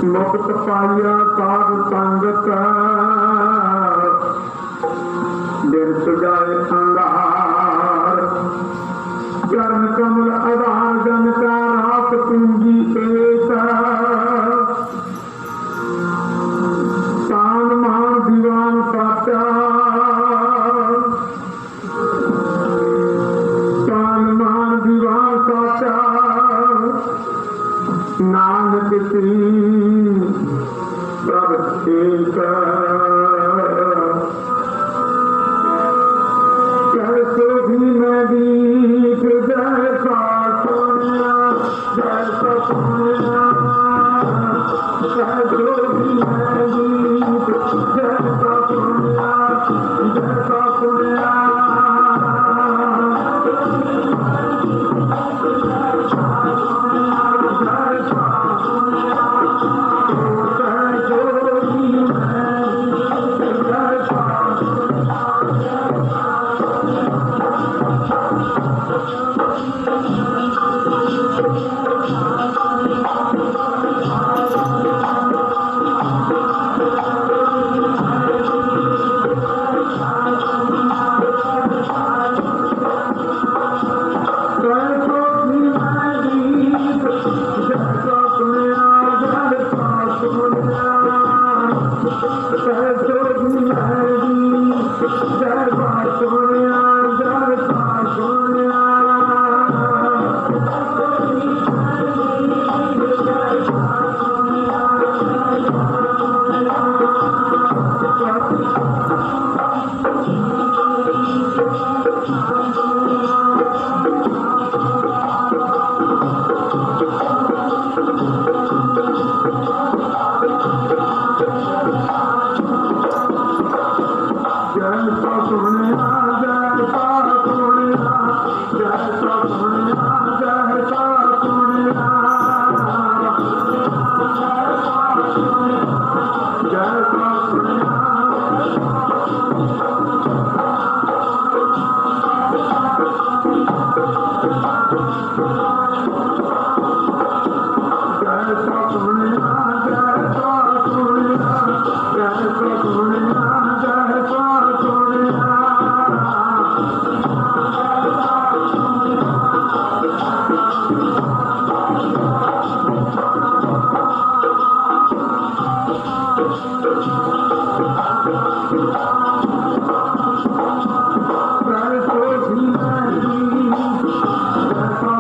मुक्त पाइया साध संगत दिन सुजाए अंगार चरण कमल आधार जन का नाथ पूंजी एक तान मान दीवान साचा तान मान दीवान साचा नानक श्री प्रभ एक कैसे भी मैं गीत जैसा सुनिया जैसा सुनिया कैसे भी मैं गीत जैसा सुनिया जैसा सुनिया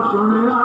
सुनिया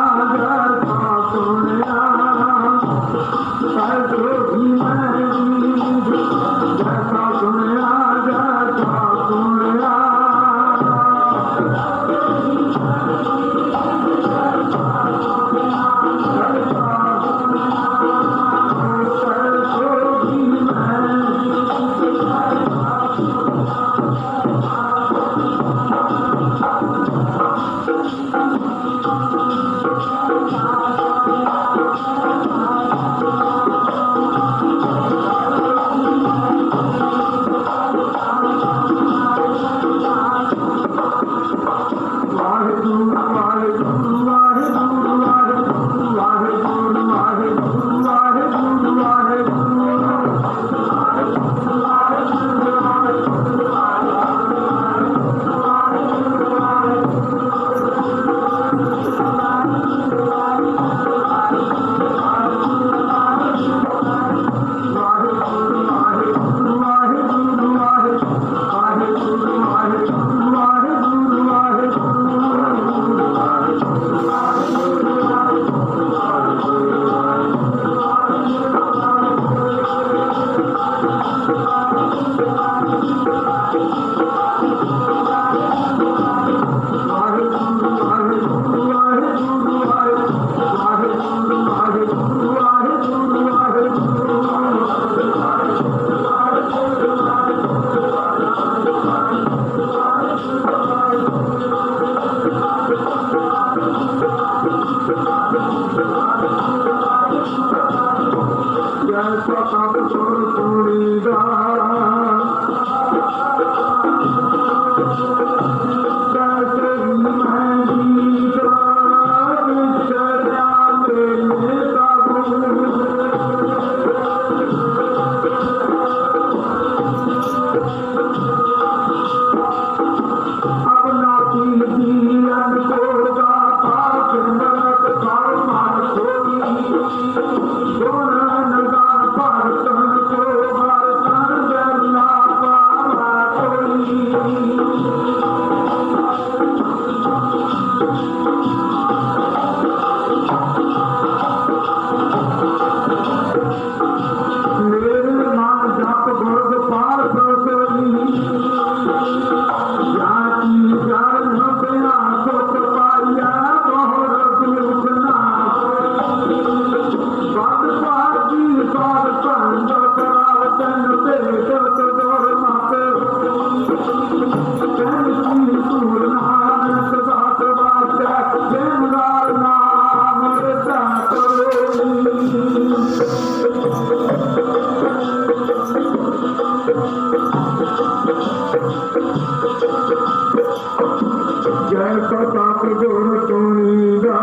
जैसा ताप जोर तोड़ीदा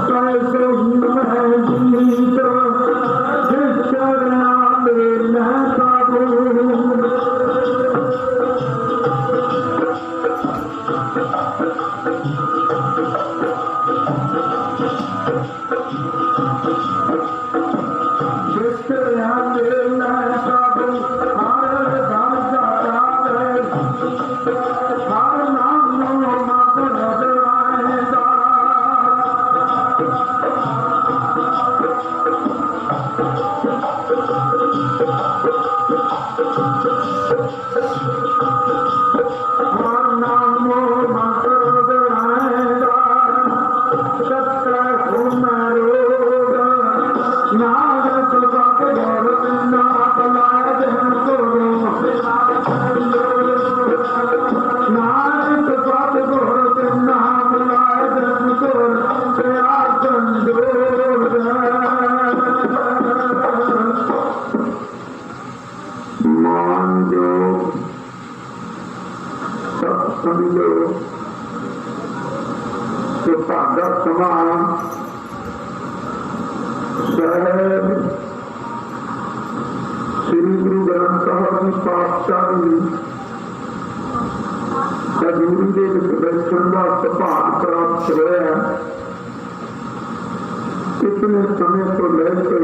कैसे मैं जीत जिस चरना में मैं काबू सुभागा समान साहेब श्री गुरु ग्रंथ ਸਾਹਿਬ जी पातशाह हजूरी ਦੇ ਵਿੱਚ ਬੈਠਣ ਦਾ ਸੁਭਾਗ ਪ੍ਰਾਪਤ ਹੋਇਆ। इतने समय को लेकर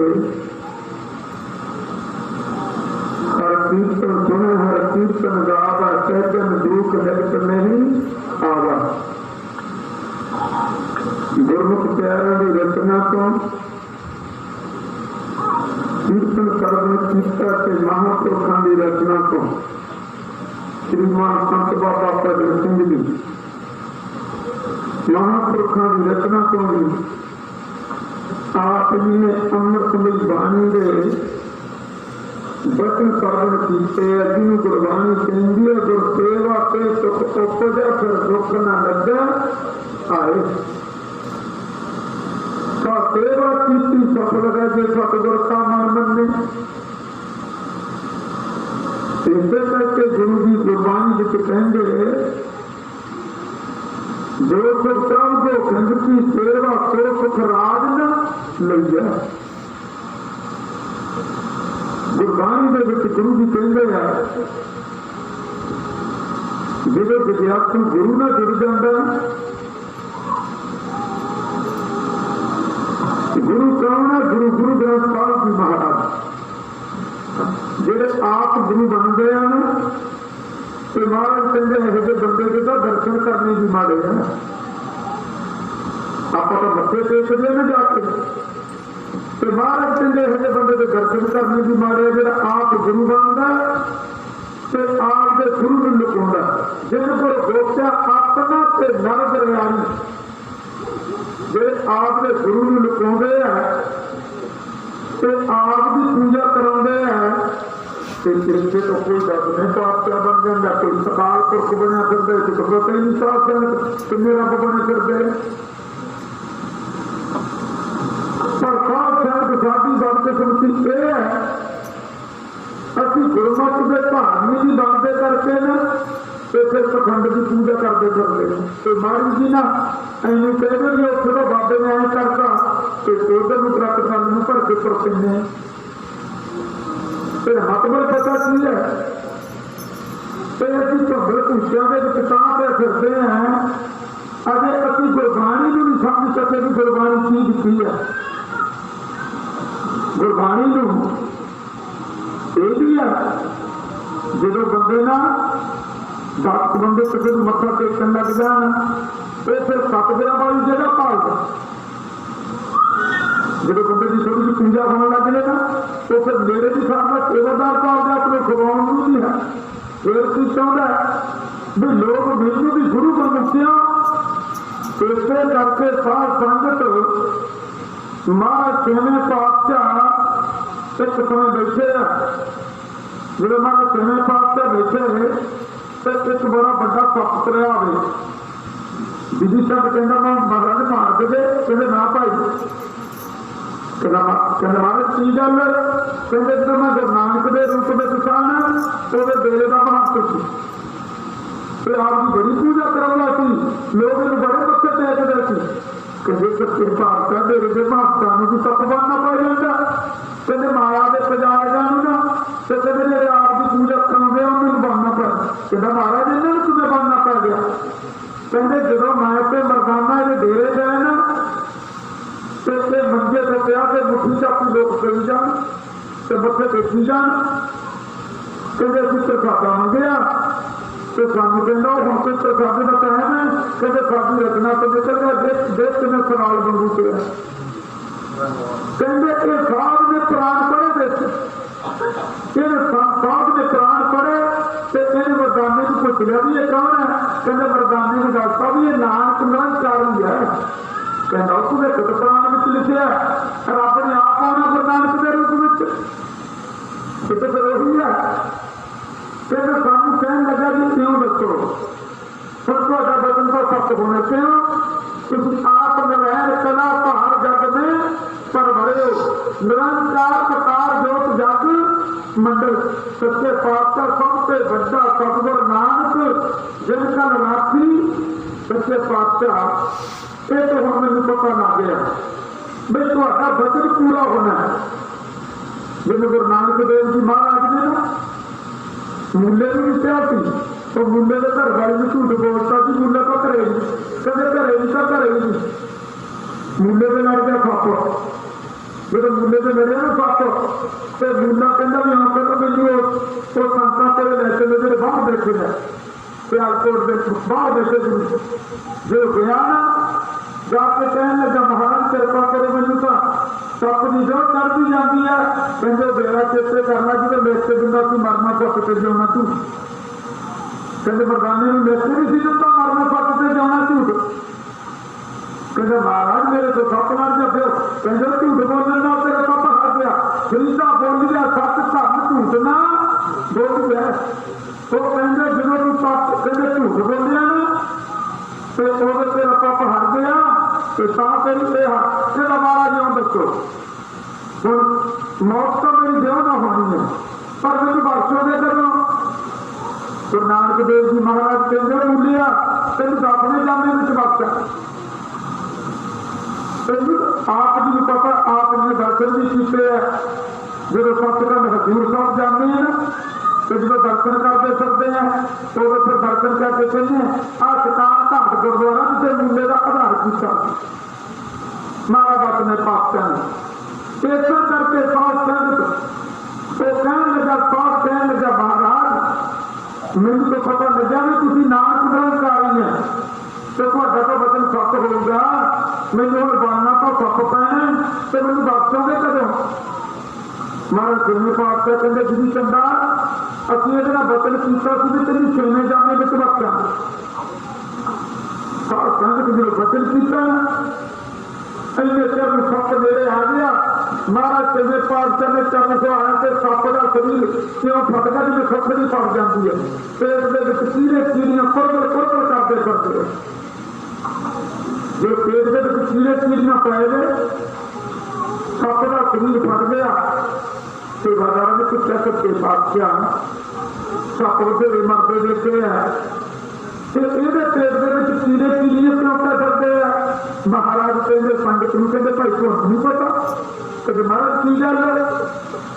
हर कीर्तन सुने हर कीर्तन गावा सहजन दुख लिप्त नहीं आवा। गुरमुख प्यारों की रचना तो कीर्तन करने कीर्ता के महापुरुषों की रचना तो श्रीमान संत बाबा प्रगट सिंह जी महापुरुषों की रचना तो भी आप जी ने अमृतमयी बाणी के वचन पालन किए। अभी गुरबाणी कहती है गुर सेवा के सुख उपजा फिर दुख न लगा आए। सेवा की सफल है जो सतगुर का मन मने। इसे करके गुरु की गुरबाणी जिस कहेंगे जो सुख जो खंड की सेवा को सुख राज न लिया। गुरबाणी के गुरु जी कहते हैं जो विद्यार्थी गुरु न जुड़ जाता गुरु कौन है? गुरु गुरु ग्रंथ ਸਾਹਿਬ जी महाराज जेडे आप गुरु बनते हैं तो महाराज कहते हैं ये बंदे के तो दर्शन करने भी माड़े हैं। आप तो मत्थे टेकते ना जाके तो महाराज कहते ये बंदे के दर्शन करने भी माड़े। जो आप गुरु बनता तो आप दे गुरु में लुकाउंदा जिन पर गोचा अपना ते नरक रियानी जे आप दे गुरु में लुकाउंदे हैं तो आप की पूजा कराते हैं किसी तो कोई दस नहीं पातशाह बन जाता कोई सकाल पुरख बनया फिरते तो पता ही नहीं पातशाह किन्ने रब बने फिरते। पर साथ साडी बदकिस्मती यह है असं गुरमत के धार्मी की बनते करके ना तो फिर पखंड की पूजा करते फिरते तो मारी जी ना इन्हें कहते भी उत्थे तो बाबे ने ऐ करता तो उधर में ट्रक सानू भर के तुर पैंदे फिर मतबल पता की है तो अभी झंबल कुशिया के तां पे फिरते हैं अजे अभी गुरबाणी को नहीं समझ सके कि गुरबाणी की दिखी है। गुरबाणी ये भी है जो बंदे ना 10 बंदे किसी को मत्था टेकन लग जान तो फिर सतगुरां वाली जगह भालदा जो बंदे की थोड़ी सी पूजा होने लग जाए ना तो फिर मेरे भी सामने सेवादार पालदा अपने खवाउण नूं भी है। फिर की चाहता भी लोग मैनू भी गुरु बन दसिया इसे करके साध संगत महाराज छेवें पातशाह एक समय बैठे जो महाराज छेवें पातशाह बैठे तो एक बड़ा बड़ा सप तुरया आवे विधि चंद कहता मैं महाराज मार दे कहते ना भाई कहते महाराज की गल कहते जो मैं गुरु नानक के रूप में सन तो बेले का महत्व से आपकी बड़ी पूजा कराया लोग इन बड़े पक्के टेकते थे कहते सच्चे पातशाह डेरे के महत्ता भी सप बनना पड़ जाता कहते माया के पुजारियों ना तो कहते जो आपकी पूजा कराते उन्होंने बनना पड़ा कहता महाराज इन्होंने तुम्हें बनना पड़ गया कहते जो मैं ते मरदाना ये डेरे गए ना तो मंजे से पिया के मुट्ठी चापी लोग करी जान तो बच्चे देखी जान कहते असं प्रसादा मंगया तो सानू कहना हम कोई प्रसादे का टाइम है कहते साडी रचना तो निकल गया देख के सवाल मंगू पे कहते ये साहब ने प्राण पढ़े देख साहब ने प्राण पढ़े तो इन मरदाने को पूछ लिया भी ये कौन है कहते मरदाने ने दसता भी ये नानक निरंकारी है कहना उसने खुद प्राण में लिखा रब ने आप आना गुरु नानक के रूप में कितने फिर वही है कहते सानू कहन लगा जी क्यों दसो फिर तुहाडा बचन तो सत्य होना क्यों तुम आप नवैन कला पहाड़ जग में पर भरे हो निरंकार प्रकार जोत जग मंडल सच्चे पातशाह सबसे बड़ा सतगुर नानक जिनका राखी सच्चे पातशाह ये तो हम मैंने पता लग गया भाई थोड़ा बचन पूरा होना है जिन्हें गुरु नानक देव जी महाराज ने ना मूले भी लिखा थी तो मूले के घर वाले भी झूठ बोलता कि मूले तो घरे कदे घरे नहीं तो घरे नहीं मूले के लड़ गया सप जो मूले के लड़े ना सप तो मूला कहना भी हाँ कहता मैंने वो संतां तेरे लैसे में मेरे बाहर बैठे हैं सियालकोट के बाहर बैठे जो गया ना जाके कहने लगा महाराज कृपा करो मैनू तो सप की जो चढ़ती जाती है कहते बेड़ा चेते करना कि तो लिख के दिंदा तू मरना पट के जाना तू कहते मरदाने में लिख के भी सी दिता मरना पट के जाना झूठ कहते महाराज मेरे तो सप लड़ गया फिर कहते झूठ बोलने ना तेरा सप हट गया फरीदा बोल गया सच धन झूठ ना बोल गया तो कहते जो तू सप कहते झूठ बोलिया ना तो तेरा पप हट गया तो तेरी महाराज जो दसो हम मौत तो मेरी देव ना होनी है पर मैं बख्शोगे करो गुरु नानक देव जी महाराज कहते मूलिया तेन दसने जाने में बख्शा आप जी पता आपने दर्शन भी किए है जो सचखंड हजूर साहब जाते हैं ना तो जो दर्शन करते सकते हैं तो फिर दर्शन करके कहते हैं आ चटान घाट गुरुद्वारा जिसे मूले का आधार किया महाराज ने पातशाह ने इस करके साथ संगत तो कहने लगा साथ कहने लगा महाराज मैंने तो पता लगा भी तुम नानक निरंकारी है तो तो वचन सत्य होगा मैंने हम बनना तो सप पैना तो मैंने बख्शोगे कदों महाराज गुरु पातशाह कहते जी चंदा असं ये वचन किया तेरी छेवें जाने में बख्शा संगत जो वचन किया इन्ने चर सप नेड़े आ गया महाराज चंगे पातशाह ने चरण से आया तो सप का शरीर क्यों फटका जिम्मे खखड़ी फट जाती है पेट के कीड़े कीड़ियां कुरबड़ करते करते जो पेट के कीड़े कीड़ियां पै गए सप का शरीर फट गया तो बाजार में कुछ सकते पातशाह सप बधेरे मरते देखे है ये पेट के कीड़े कीड़ियां क्यों पै सकते हैं महाराज कहते संगत में कहते भाई को नहीं पता कहते महाराज की गल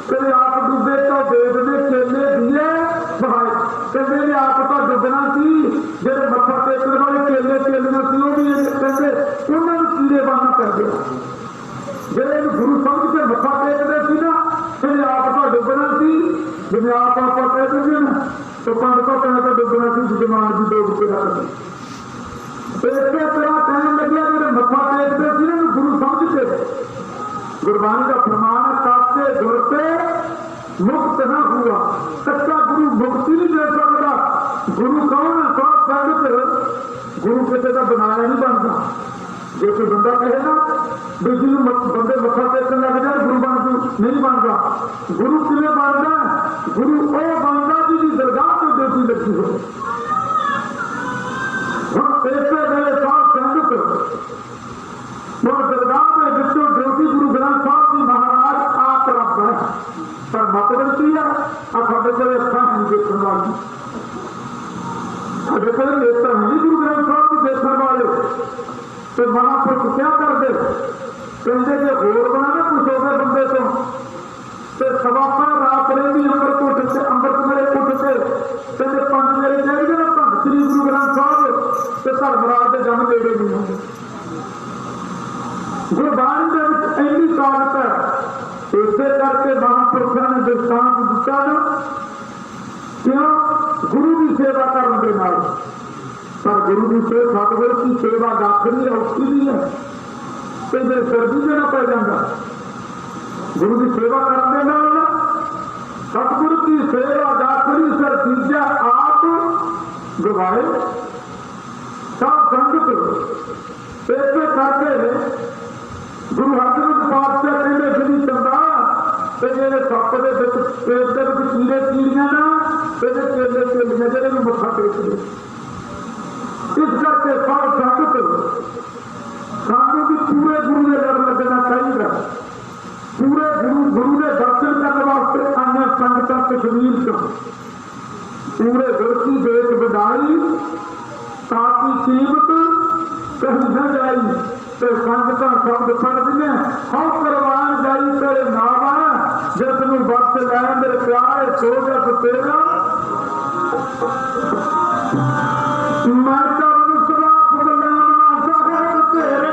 कहते आप डूबे तो देव ने केले दिए भाई कहते आप तो डुबना सी जो मत्था टेकने वाले केले केलियां सी वो भी कहते उन्होंने कीड़े बनना पै गया जो गुरु समझ के मत्था टेकते सी ना कहते आप तो डुबना सी जिन्हें आप कहते थे ना तो पंडित कहना डुबना सी जमान की डूब के रखते इस तरह कहने लगे जो मत्था टेकते थे ना गुरु समझते गुरबाणी का प्रमाण काटते जुड़ते मुक्त न हुआ सच्चा गुरु मुक्ति नहीं दे सकता गुरु कौन है सब संगत गुरु किसी का बनाया नहीं बनता जो कोई बंदा कहे ना दूसरी बंदे मत्था टेकने लग जाए गुरु बन नहीं बनता गुरु किमें बनता गुरु वो बनता जिसकी दरगाह को ड्यूटी लगी हो हम पैसे गए साथ संगत दरगाह में जिसको ड्यूटी गुरु ग्रंथ साहब की मत बनती है साढ़े को अखा नहीं देखने वाली साढ़े को नेत्र नहीं गुरु ग्रंथ साहब की देखने वाले तो महापुरुष क्या करते कहते जे होर बना ना कुछ हो गए बंदे तो सवापा रात रही अंमृत उठ से अंमृत मेरे उठ से कहते पंज मेरे चाहिए ना भगत श्री गुरु ग्रंथ साहब तो धर्मराज के जन्म नेड़े नहीं होंगे गुरबाणी के इंनी ताकत है इसे करके महापुरुषों ने दृष्टांत दिता ना क्यों गुरु की सेवा करने के नाल पर गुरु की सेवा सतगुरु की सेवा दाखिली औखी भी है तो फिर सिर भी देना पै जाता गुरु की सेवा करने के नाल सतगुरु की सेवा दाखिली सिर तीजा आप गवाए सब संगत इसे करके गुरु हरगोबिंद पातशाह कहते जी चंदा जे सप के पेट के कीड़े कीड़ियां ना चेले चेलियां जेडे भी मत्था टेकदे इस करके सब संगत सानू भी पूरे गुरु के लड़ लगना चाहिए पूरे गुरु के दर्शन करने वास्ते आने संगत कश्मीर चो पूरे दिल की देख बढ़ाई ताकि कीमत कहीं न जाई ते संगत शब्द पढ़ दिए हौ करवान जाई तेरे नावा जे तेन बख्श लै मेरे प्यारे सो जस तेरा मैं कब सराप बनाना साहेब तेरे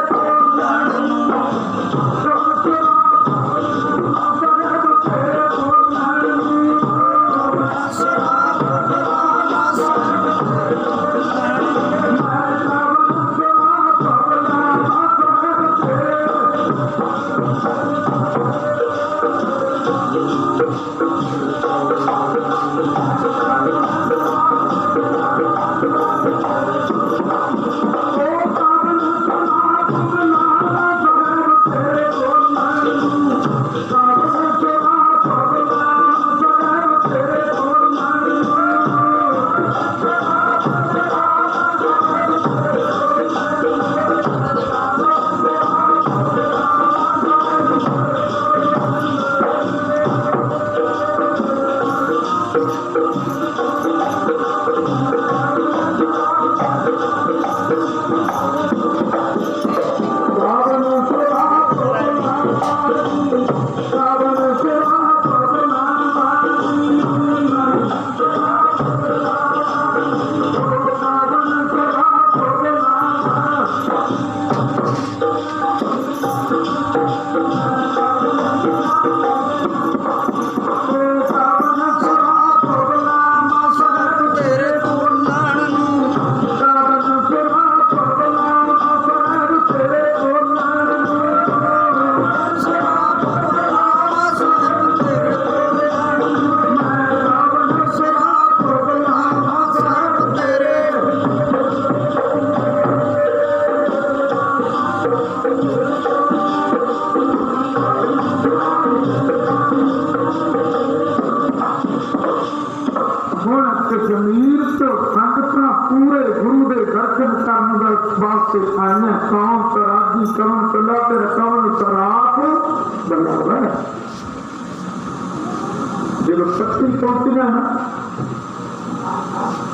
जब शक्ति पहुंची ना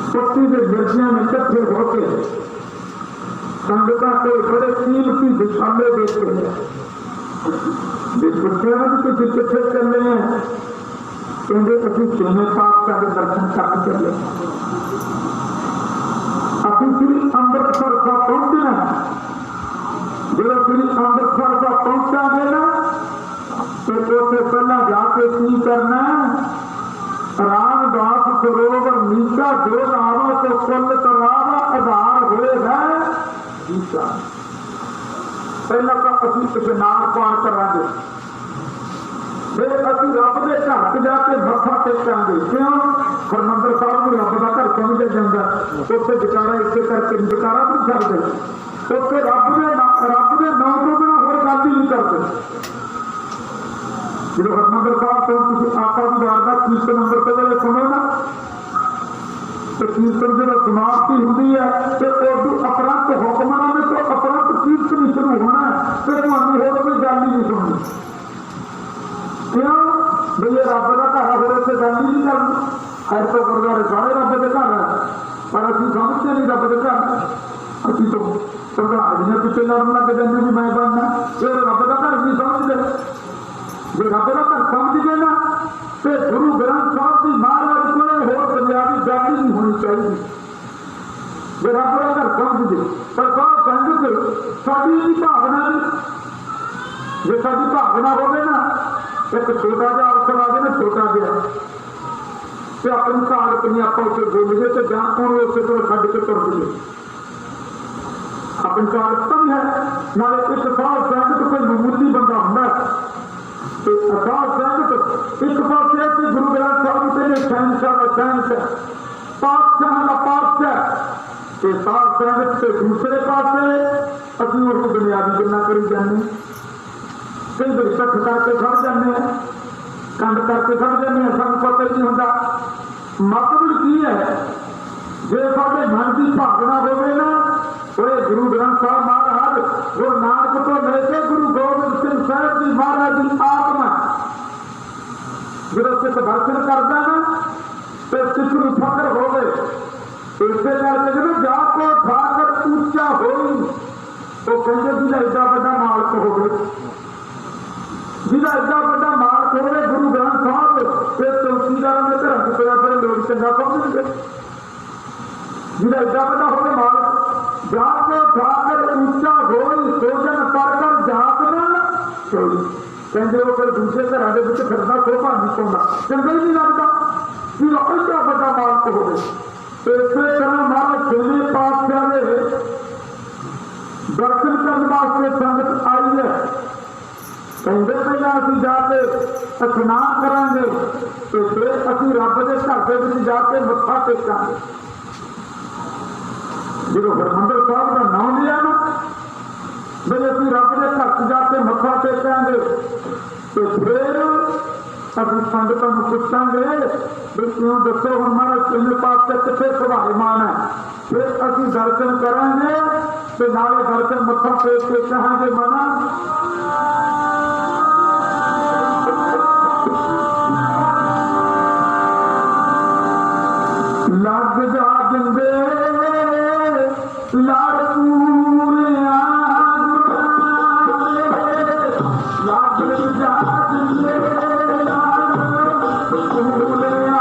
शक्ति के दर्जिया में इकट्ठे होते संगता के बड़े कीमती दिशाले देते हैं किसी कितने चल रहे हैं क्योंकि अभी चुने पाप का दर्शन करके चले अभी श्री अमृतसर का पहुंचना जब श्री अमृतसर का पहुंचा देना तो पहला जाके की करना रामदास सरोवर नीचा जो नावा तो कुल तरावा आधार होएगा गीता पहला तो अभी इशनान पान करांगे फिर अभी रब के घर च जाके मत्था टेकांगे क्यों हरमंदर साहब को रब का घर समझा जाता उत्थे जकारा इसे करके जकारा नहीं करते उत्थे रब के नाम तो बिना होर गल ही नहीं करते जो हरमंदर साहब तो किसी आपा की वारदात कीर्तन नंबर पहले सुनो ना तो कीर्तन जो समाप्ति होती है तो उर्दू अपराध हुक्मना में तो अपराध कीर्तन शुरू होना है फिर तुम्हें हो कोई गल ही नहीं सुननी क्यों भैया रब का ਗੱਲ ਨਹੀਂ ਕਰਨੀ। ਅੱਜ ਤੋਂ ਗੁਰਦੁਆਰੇ ਸਾਰੇ ਰੱਬ ਦੇ ਘਰ ਹੈ, ਪਰ ਅਸੀਂ ਸਮਝਦੇ ਨਹੀਂ ਰੱਬ ਦੇ ਘਰ। ਅਸੀਂ ਤਾਂ ਪ੍ਰਧਾਨ ਪਿੱਛੇ ਲੜਨ ਲੱਗ ਜਾਂਦੇ ਵੀ ਮੈਂ ਬਣਨਾ, ਫਿਰ ਰੱਬ ਦਾ ਘਰ ਨਹੀਂ ਸਮਝਦੇ। ਜੇ ਰੱਬ ਦਾ ਘਰ ਸਮਝ ਗਏ ਨਾ ਤੇ ਗੁਰੂ ਗ੍ਰੰਥ ਸਾਹਿਬ ਦੀ ਮਹਾਰਾਜ ਕੋਲੇ ਹੋਰ ਪੰਜਾਬੀ ਗੱਲ ਨਹੀਂ ਹੋਣੀ ਚਾਹੀਦੀ। ਜੇ ਰੱਬ ਦਾ ਘਰ ਸਮਝ ਗਏ ਪਰ ਸਾਧ ਸੰਗਤ ਸਾਡੀ ਵੀ ਭਾਵਨਾ ਨਹੀਂ। ਜੇ ਸਾਡੀ ਭਾਵਨਾ ਹੋਵੇ ਨਾ, ਇੱਕ ਛੋਟਾ ਜਿਹਾ ਅਫਸਰ ਆ ਜਾਵੇ ਨਾ, ਛੋਟਾ ਜਿਹਾ ਤੇ ਆਪਣੀ ਕਾਲਕ ਨਹੀਂ ਆਪਾਂ ਉੱਥੇ ਬੋਲੀਏ ਤੇ ਜਾਂ ਉਹਨੂੰ ਉਸੇ ਤੋਂ ਛੱਡ ਕੇ ਤੁਰ ਜਾਈਏ। ਆਪਣੀ ਕਾਲਕਤਾ ਵੀ ਹੈ। ਨਾਲੇ ਇੱਕ ਸਾਧ ਸੰਗਤ ਕੋਈ ਮਾਮੂਲੀ ਬੰਦਾ ਹੁੰਦਾ ਤੇ ਸਾਧ ਸੰਗਤ ਇੱਕ ਪਾਸੇ ਤੇ ਗੁਰੂ ਗ੍ਰੰਥ ਸਾਹਿਬ ਦੇ ਸ਼ਹਿਨਸ਼ਾਹ ਦਾ ਸ਼ਹਿਨਸ਼ਾਹ, ਪਾਤਸ਼ਾਹ ਦਾ ਪਾਤਸ਼ਾਹ, ਤੇ ਸਾਧ ਸੰਗਤ ਤੇ ਦੂਸਰੇ ਪਾਸੇ ਅਸੀਂ ਉਹ ਬੁਨਿਆਦੀ ਗੱਲਾਂ ਕਰੀ ਜਾਂਦੇ। ਕਈ ਵਾਰੀ ਇਕੱਠ ਕਰਕੇ ਖੜ ਜਾਂਦੇ ਆ, ਕੰਡ ਕਰਕੇ ਖੜ ਜਾਂਦੇ ਆ, ਸਾਨੂੰ ਪਤਾ ਹੀ ਨਹੀਂ ਹੁੰਦਾ ਮਤਲਬ ਕੀ ਹੈ। ਜੇ ਸਾਡੇ ਮਨ ਦੀ ਭਾਵਨਾ ਹੋਵੇ ਨਾ, ਉਹ ਗੁਰੂ ਗ੍ਰੰਥ ਸਾਹਿਬ ਮਹਾਰਾਜ ਗੁਰੂ ਨਾਨਕ ਤੋਂ ਲੈ ਕੇ ਗੁਰੂ ਗੋਬਿੰਦ ਸਿੰਘ ਸਾਹਿਬ ਜੀ ਮਹਾਰਾਜ ਦੀ ਆਤਮਾ ਜਦੋਂ ਸਿੱਖ ਦਰਸ਼ਨ ਕਰਦਾ ਨਾ ਤੇ ਸਿੱਖ ਨੂੰ ਫਖਰ ਹੋਵੇ। ਇਸੇ ਕਰਕੇ ਜਦੋਂ ਜਾ ਕੋ ਠਾਕਰ ਉੱਚਾ ਹੋਈ, ਉਹ ਕਹਿੰਦੇ ਜਿਹਦਾ ਏਡਾ ਵੱਡਾ ਮਾਲਕ ਹੋਵੇ, ਜਿਹਦਾ ਏਡਾ ਵੱਡਾ ਮਾਲਕ ਹੋਵੇ ਗੁਰੂ ਗ੍ਰੰਥ ਸਾਹਿਬ ਤੇ ਚੌਕੀਦਾਰਾਂ ਦੇ ਘਰਾਂ ਚ ਤੁਰਿਆ ਫਿਰੇ ਲੋਕ ਚੰਗਾ ਸਮਝਣਗੇ। ਜਿਹਦਾ ਏਡਾ ਵੱਡਾ ਹੋਵੇ ਮਾਲਕ, ਜਾ ਕੇ ਠਾਕਰ ਉੱਚਾ ਹੋਈ ਸੋਜਨ ਪਰ ਕਰ ਜਾਤ ਨਾ ਚੋਰੀ। ਕਹਿੰਦੇ ਉਹ ਫਿਰ ਦੂਸਰੇ ਘਰਾਂ ਦੇ ਵਿੱਚ ਫਿਰਦਾ ਸੋਭਾ ਨਹੀਂ ਪਾਉਂਦਾ, ਚੰਗਾ ਹੀ ਨਹੀਂ ਲੱਗਦਾ ਜਿਹਦਾ ਏਡਾ ਵੱਡਾ ਮਾਲਕ ਹੋਵੇ। ਇਸੇ ਤਰ੍ਹਾਂ ਮਹਾਰਾਜ ਛੇਵੇਂ ਪਾਤਸ਼ਾਹ ਦੇ ਦਰਸ਼ਨ ਕਰਨ ਵਾਸਤੇ ਸੰਗਤ ਆਈ ਹੈ। ਕਹਿੰਦੇ ਪਹਿਲਾਂ ਅਸੀਂ ਜਾ ਕੇ ਇਸ਼ਨਾਨ ਕਰਾਂਗੇ ਤੇ ਫਿਰ ਅਸੀਂ ਰੱਬ ਦੇ ਘਰ ਦੇ ਵਿੱਚ ਜਾ ਕੇ ਮੱਥਾ ਟੇਕਾਂਗੇ। ਜਦੋਂ ਹਰਿਮੰਦਰ ਸਾਹਿਬ ਦਾ ਨਾਮ ਲਿਆ ਨਾ ਬਈ ਅਸੀਂ ਰੱਬ ਦੇ ਘਰ 'ਚ ਜਾ ਕੇ ਮੱਥਾ ਟੇਕਾਂਗੇ ਤੇ ਫਿਰ ਅਸੀਂ ਸੰਗਤਾਂ ਨੂੰ ਪੁੱਛਾਂਗੇ ਵੀ ਕਿਉਂ ਦੱਸੋ ਹੁਣ ਮਹਾਰਾਜ ਛੇਵੇਂ ਪਾਤਸ਼ਾਹ ਕਿੱਥੇ ਸੁਭਾਇਮਾਨ ਹੈ। ਫਿਰ ਅਸੀਂ ਦਰਸ਼ਨ ਕਰਾਂਗੇ ਤੇ ਨਾਲੇ ਦਰਸ਼ਨ ਮੱਥਾ ਟੇਕ ਕੇ ਕਹਾਂਗੇ ਮਨਾ ਲੱਗ ਜਾ ਜਿੰਦੇ ਲੜ ਪੂਰਿਆ ਲੱਗ ਜਾ ਜਿੰਦੇ ਲੜ ਪੂਰਿਆ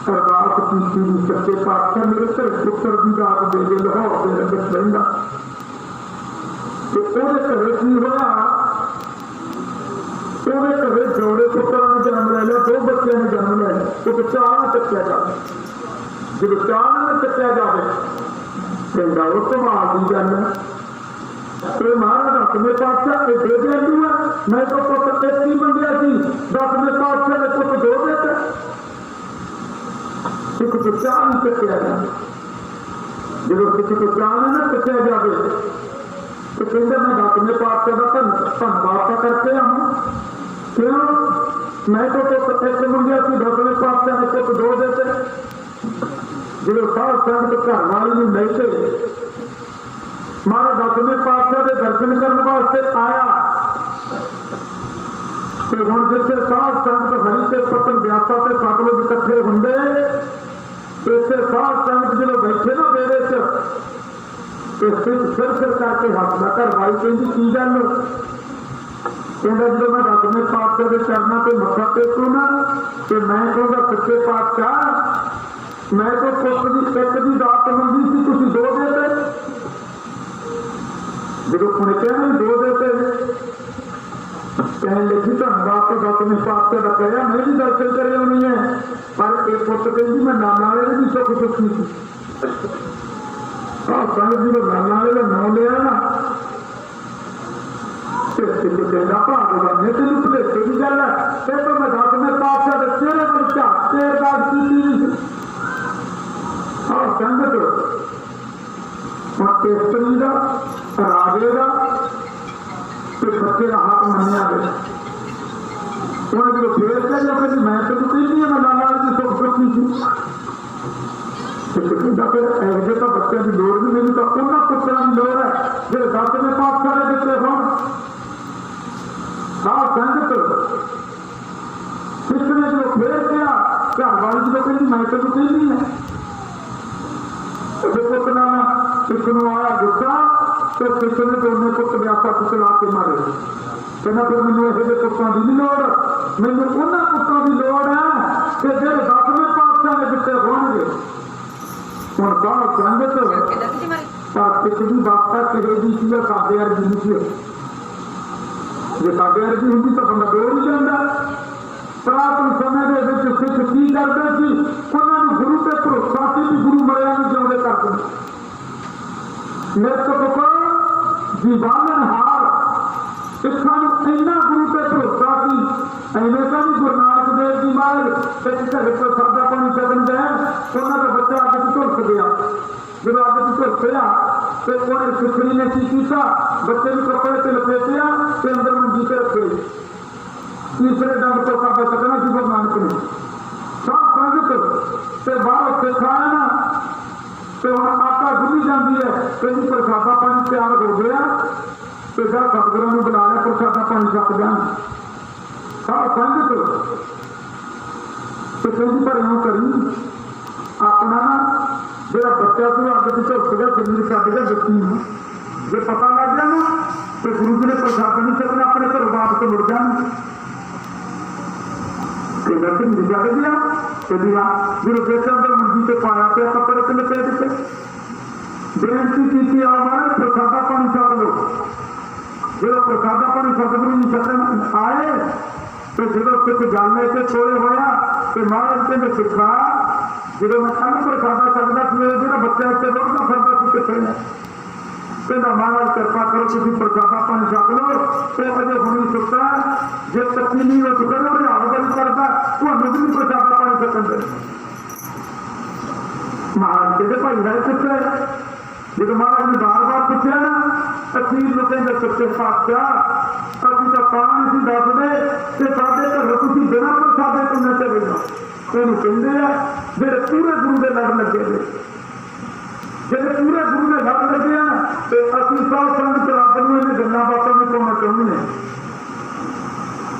अरदास की सच्चे पातशाह मेरे घर पुत्र की दात दे दे लाहौर के रंगत रहिंदा घरे की होया घरे जोड़े पुत्रा ने जन्म ले लिया 2 बच्चों ने जन्म ले लिया तो चाह ना चक्या जाए जो चाह ना चक्या जाए कहता वो संभाल की गल महाराज 10वें पातशाह दे दिया मैं तो पुत 1 ही मंगया सी 10वें पातशाह ने पुत 2 देते किसी को चाह नहीं चक्या जाए जो किसी को चाह ना चक्या जाए तो कहते मैं 10वें पातशाह का धन्यवाद करते हम क्यों मैं तो 1 मंगया सी 10वें पातशाह ने पुत 2 देते जो साध संगत घर वाली नहीं मिलते महाराज 10वें पातशाह के दर्शन करने वास्ते आया तो हम जिसे साध संगत हरि के पतन व्यासा से सतलुज इकट्ठे होंगे इसे साध संगत जो बैठे ना बेड़े च सिर करके हसदा घर वाली कहती की गल कहता जो मैं 10वें पातशाह के चरणों से मत्था टेकू ना तो मैं कहूँगा सच्चे पातशाह मैं तो पुत की 1 की दात मंगी थी तुम 2 देते जो उन्हें कहना 2 देते कहने लगी धन्यवाद तो 10वें पातशाह का कहा मैं भी दर्शन करे नहीं है पर एक पुत कहती मैं नाना वाले भी सुख सुखी थी संगत जी नाना वाले का नाम लिया ना कहना भागवान तेन भुलेखे की गल है तो मैं 10वें पातशाह के चेहरे पर झाके अरदास की संगत स्त्री का राजे का बच्चे का हक मनिया गया उन्हें जो फेर कर मैं तेन कहती है मैं नाना की सुख सुखी थी कहता फिर ऐसे तो बच्चों की लोड़ नहीं मेरी तो उन्होंने पुत्रों की लोड़ है जो 10वें पातशाह ने दिते हो संगत किसने जो फेर किया घर वाली जो कहती मैं तेन कहती है पुत नाना किस आया गुस्सा तो किस ने दोनों पुत व्यासा चला के मारे कहना फिर मैंने ऐसे पुतों की नहीं लोड़ मैंने उन्होंने पुतों की लोड़ है कि जो 10वें पातशाह ने दिते होंगे हम कहा संगत पिछली बात किसी की सी साढ़े अर्जी नहीं थी जो साढ़े अर्जी होंगी तो बंदा बोल नहीं जाता पुरातन समय के सिख की करते थे उन्होंने गुरु पे भरोसा सी भी गुरु मरिया जिउंदे करते नित पुक जीवानन हार सिखा इन्ना गुरु पे भरोसा सी एवं का भी गुरु नानक देव जी महाराज एक घर प्रसादा पानी छकन गए उन्होंने बच्चा अग च झुलस गया जब अग च झुलसिया तो उन्हें सिखड़ी ने की किया बच्चे को कपड़े से लपेटिया तो अंदर मंजी से रखे तीसरे डंग तो काबा सकना जी गुरु नानक ने सब संगत से बाहर सिखाया ना तो हम आटा गुली जाती है कहीं प्रसादा पानी तैयार हो गया तो जा सतगुरू ने बुला लिया प्रसादा पानी छक जाए सब संगत तो कहीं पर यूं करी अपना ना जो बच्चा तू अग की झुलस गया जमीन छड़ गया जत्ती जो पता लग गया ना तो गुरु जी ने प्रसाद नहीं सकना अपने घरों वापस मुड़ जाना दर्शन जग गया गुरु बेटे अंदर मंजी से पाया पे कपड़े से लपेट के बेनती की महाराज प्रसादा पानी छक लो जो प्रसादा पानी सतगुरु जी छकन आए तो जो सिख गल लेके सोए होया तो महाराज कहते सिखा जो मैं कल प्रसादा छकदा मेरे जो बच्चा इतने रोकना फिरता सी कितने ने कहना महाराज कृपा करो तुम प्रसादा पानी छक लो तो अजे हुणी सुता जे तकी नहीं हो चुका ना हाल बंद करता ਤੁਹਾਨੂੰ भी प्रसादा पानी छकन दे महाराज कहते भाई है कितने जो महाराज ने बार बार पूछा ना अखीर में कहते सच्चे पातशाह अभी तो पानी सी दसदे कि साढ़े घर तुम बिना प्रसादे तुमने चले जाओ तेन कहते हैं जेडे पूरे गुरु के लड़ लगे थे जेडे पूरे गुरु के लड़ लगे हैं तो असं सब संगत रब न इन गल्लां बातों में पाना चाहते हैं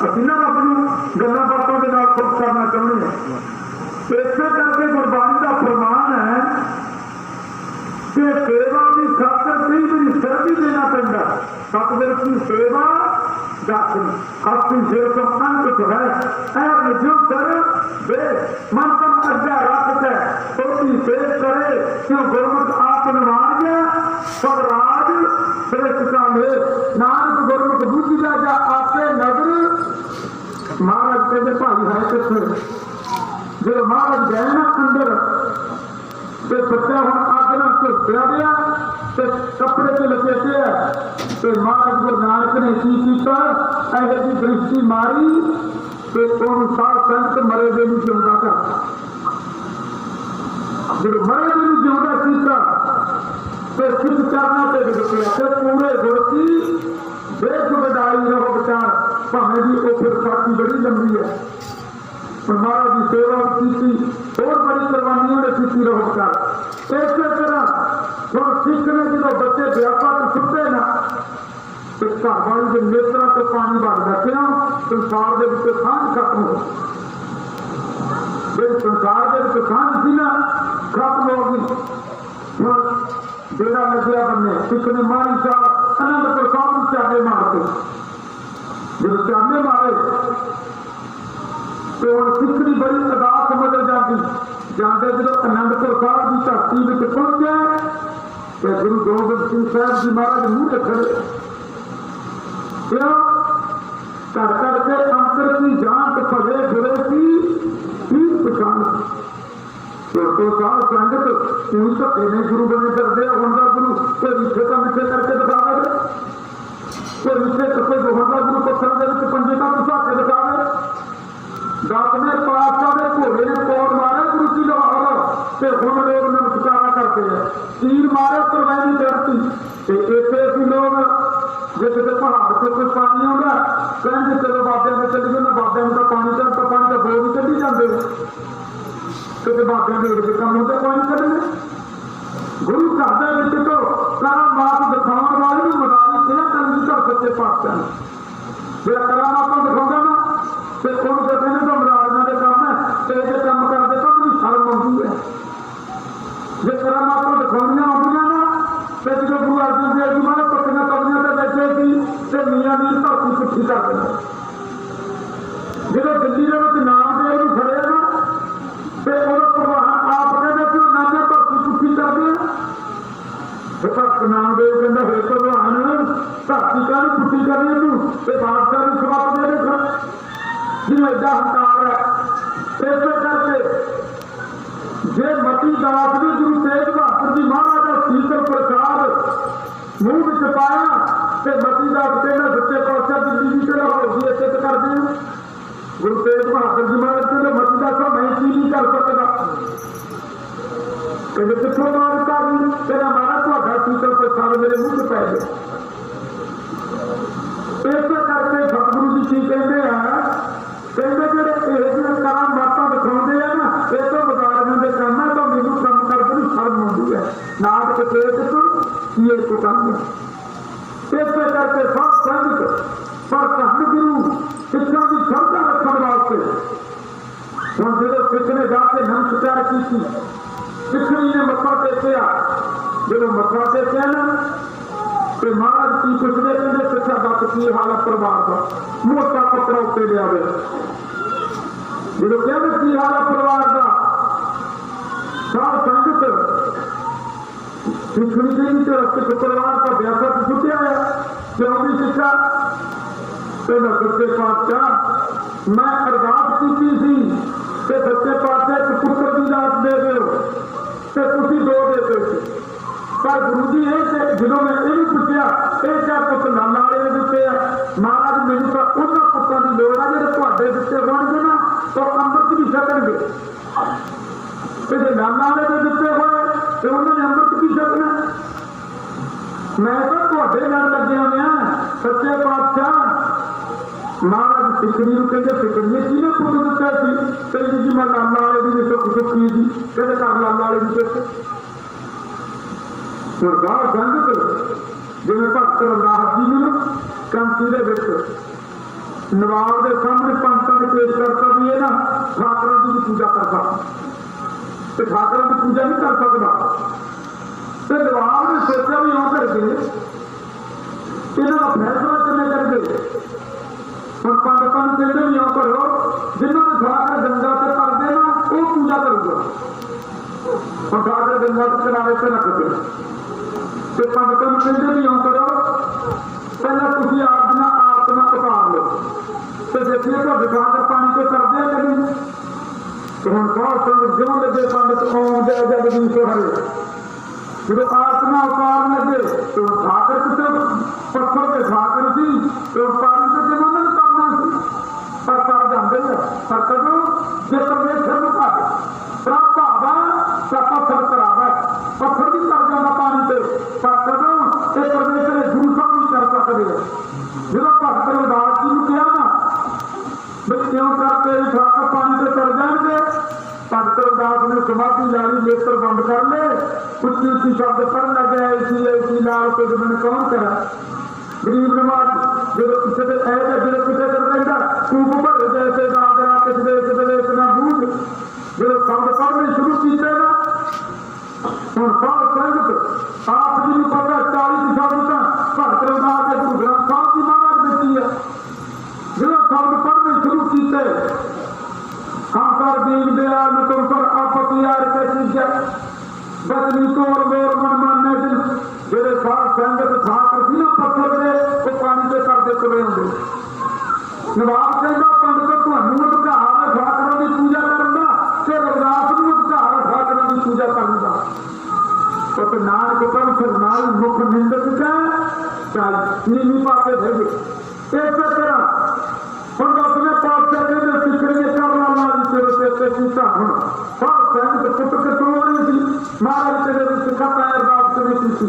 असं ना रब न गल्लां बातों के नाल खुश करना चाहते हैं इसे करके गुरबाणी का फरमान है कि सेवा की खातर कई बार सिर भी देना पैंदा सतगुर की सेवा दाखिल आपकी जेब तो अंत है जो सर बे मन पर अज्ञा सब राज श्रेष्ठ का ले नानक गुरमुख बूझी जा जा आपे नगर महाराज कहते भाई है कितने जो महाराज गए ना अंदर ते बच्चा हम आगे ना धुरत्या गया ते कपड़े से लपेटे है ते महाराज गुरु नानक ने की कीता ऐसे की दृष्टि मारी ते उन साथ संत मरे दे नहीं जिंदा कर जो मरे दे नहीं जिंदा कीता ते सिद्ध करना ते दिखया ते पूरे गुरती देख बधाई रहो विचार भावे जी वो फिर साथी बड़ी लंबी है पर महाराज की सेवा की और बड़ी कुर्बानियों ने की रहो विचार इस तरह हम सिख ने जो बच्चे व्यापक सुते ना तो घर वाली के नेत्रा तो पानी भर बैठे संसार के सांझ खत्म हो संसार के सांझ थी ना खत्म हो गई डेरा लग्या बनने सिख ने मारी साहब आनंदपुर साहब चाबे मारते जो चाबे मारे तो हम सिख की बड़ी अदा समझ जाती जाते जो आनंदपुर साहब की धरती में पहुंचे तो गुरु गोबिंद सिंह साहब जी महाराज मुंह खड़े क्यों कर करके अंतर की जांच फले जुड़े की पहचान तो साल संगत तू धक्के नहीं गुरु बने करते होंदा गुरु कोई मिठे का मिठे करके दिखावे कोई मिठे कपे होंदा गुरु पत्थर के पंजे का घुसा के दिखावे दसवें पातशाह के घोड़े ने कोड़ मारा गुरु की लाहौर से हम लोग नमस्कार करते हैं तीर मारे परवानी धरती इतने असं लोग जो कितने पहाड़ से कुछ पानी आता कहेंगे चलो बाबे में चली गए ना बाबे में तो पानी का बोर भी चली जाते कितने बाबे में उड़ के कम होते पानी चले गुरु घर के तो करामात दिखाने वाले मदारी क्या करेंगे घर सच्चे पातशाह जो करामात दिखाऊंगा ना तो कौन कहते हैं तो मराजना के काम है तो ये काम करते तो भी शर्म आती है जो करामात दिखानिया आदियां ना तो जो गुरु अर्जन देव जी महाराज पत्तियां कवियां से बैठे थी तो मियाँ मीर धरती पुठी कर देते जो दिल्ली के नामदेव खड़े ना तो प्रधान आप कहते कि नामे धरती पुठी कर दे भक्त नामदेव कहता हे भगवान धरती का पुठी करनी तू बादशाह की समाप्त दे देखा जिन्हें एडा हंकार है इस करके जे मती दास ने गुरु तेग बहादुर जी महाराज का शीतल प्रसाद मुंह में पाया तो मती दास कहना सच्चे पातशाह दिल्ली जी के लाहौर की इज्जत कर दी गुरु तेग बहादुर जी महाराज कहते मती दास मैं की नहीं कर सकता कहते कितों मार कर कहना महाराज ਤੁਹਾਡਾ शीतल प्रसाद मेरे मुंह में पै गया इस करके सतगुरु जी की कहते हैं कहते जो करा माता दिखाते हैं ना ये तो बदारियों के काम है तो मैनू कम करके शर्म आती है नाटक पेट ये को काम है इस करके सब संगत पर सतगुरु सिखा की श्रद्धा रखने वास्ते हम जो सिख ने जाके नमस्कार की सिखनी ने मत्था टेकिया जो मत्था टेकिया ना तो महाराज की पुछते कहते सिखा दस की हालत परिवार का मोटा कपड़ा उत्ते लिया जो कहते की हालत परिवार का सब संगत सिखनी चाहिए तो रस्ते परिवार का व्यासा छुटिया है क्यों भी सिखा कहना सच्चे पातशाह मैं अरदास की थी कि सच्चे पातशाह एक पुत्र की दात दे दो तो तुम दो देते पर गुरु जी जो मैं ये पूछा ये क्या पुत नाना वाले ने दिते हैं महाराज मैंने तो उन्होंने पुत्रों की लोड़ है जो थोड़े दिते होंगे ना तो अमृत भी छकणगे जो नाना वाले ने दिते हुए तो उन्होंने अमृत भी छकना मैं तो थोड़े नाल लगे हुए हैं सच्चे पातशाह महाराज सिकड़ी कहते सिकड़ी किने पुत दिता कहते जी मैं लाला वाले की सुखी जी कहते घर लाला वाले की सरदार संगत जिन्हें भक्त रविदास जी ने कंसी नवाब के सामने पंथों ने पेश करता भी है ना ठाकरों की पूजा कर सकता तो ठाकरों की पूजा नहीं कर सकता तो नवाब ने सोचा भी यूं करके इन्होंने फैसला करने करके हम पंडितों ने भी यूं करो जिन्होंने ठाकर गंगा से कर देना वो पूजा करूंगा और ठाकर गंगा के किनारे से रख दे तो पंडितों को कहते भी यूं करो, पहले तुम आत्मा उतार लो तो देखिए तो दिखाकर पानी को कर दे कभी। तो हम बहुत संग ज्यों लगे पंडित ओम जय जगदीश हरे, जब आत्मा उतार लगे तो उठाकर तो पत्थर पे खाकर थी तो पानी को जमा नहीं करना थी, पर कर जाते हैं पर कदों जो परमेश्वर को पाए प्राप्त आवा पत्थर करावा, पत्थर भी कर जाना पानी पे, पर कदों ये परमेश्वर झूठा भी कर सकते हैं। जो भक्त रविदास जी ने किया ना क्यों करते उठाकर पानी पे कर जाएंगे, भक्त रविदास ने समाधि लाली नेत्र बंद कर ले, उच्ची उच्ची शब्द पढ़ लगे ऐसी ऐसी लाल को जो मैंने कौन करा गरीब नवाज जो किसी जो किसी कर देगा तूप भर जैसे राजा किस देश विदेश ना बूझ जो शब्द पढ़ने शुरू किए ना हम सब संगत आप जी को पता 40 शब्द का भक्त रविदास के गुरु ग्रंथ साहब जी महाराज देती है जो शब्द पढ़ने शुरू किए हम कर दीन दयाल में तुम पर आपत्ति यार कैसी बदली तोड़ मोर मन मानने दिन जेरे साथ संगत था करती ना पत्थर दे वो पानी पे कर दे चले होंगे नवाब कहता पंडित ਤੁਹਾਨੂੰ ਅਧਿਕਾਰ ਠਾਕਰਾਂ ਦੀ ਪੂਜਾ ਕਰਨਾ ਤੇ ਰਵਿਦਾਸ ਨੂੰ ਅਧਿਕਾਰ ਠਾਕਰਾਂ ਦੀ ਪੂਜਾ ਕਰਨਾ तो नानक पर सरनाल मुख निंदक का नीली पाते भेजे इस तरह हम अपने पास चले सिखड़े कर लाना से सीता हूं सब संत पुट के तोड़ने थी महाराज तेरे सिखा पैर बात करनी थी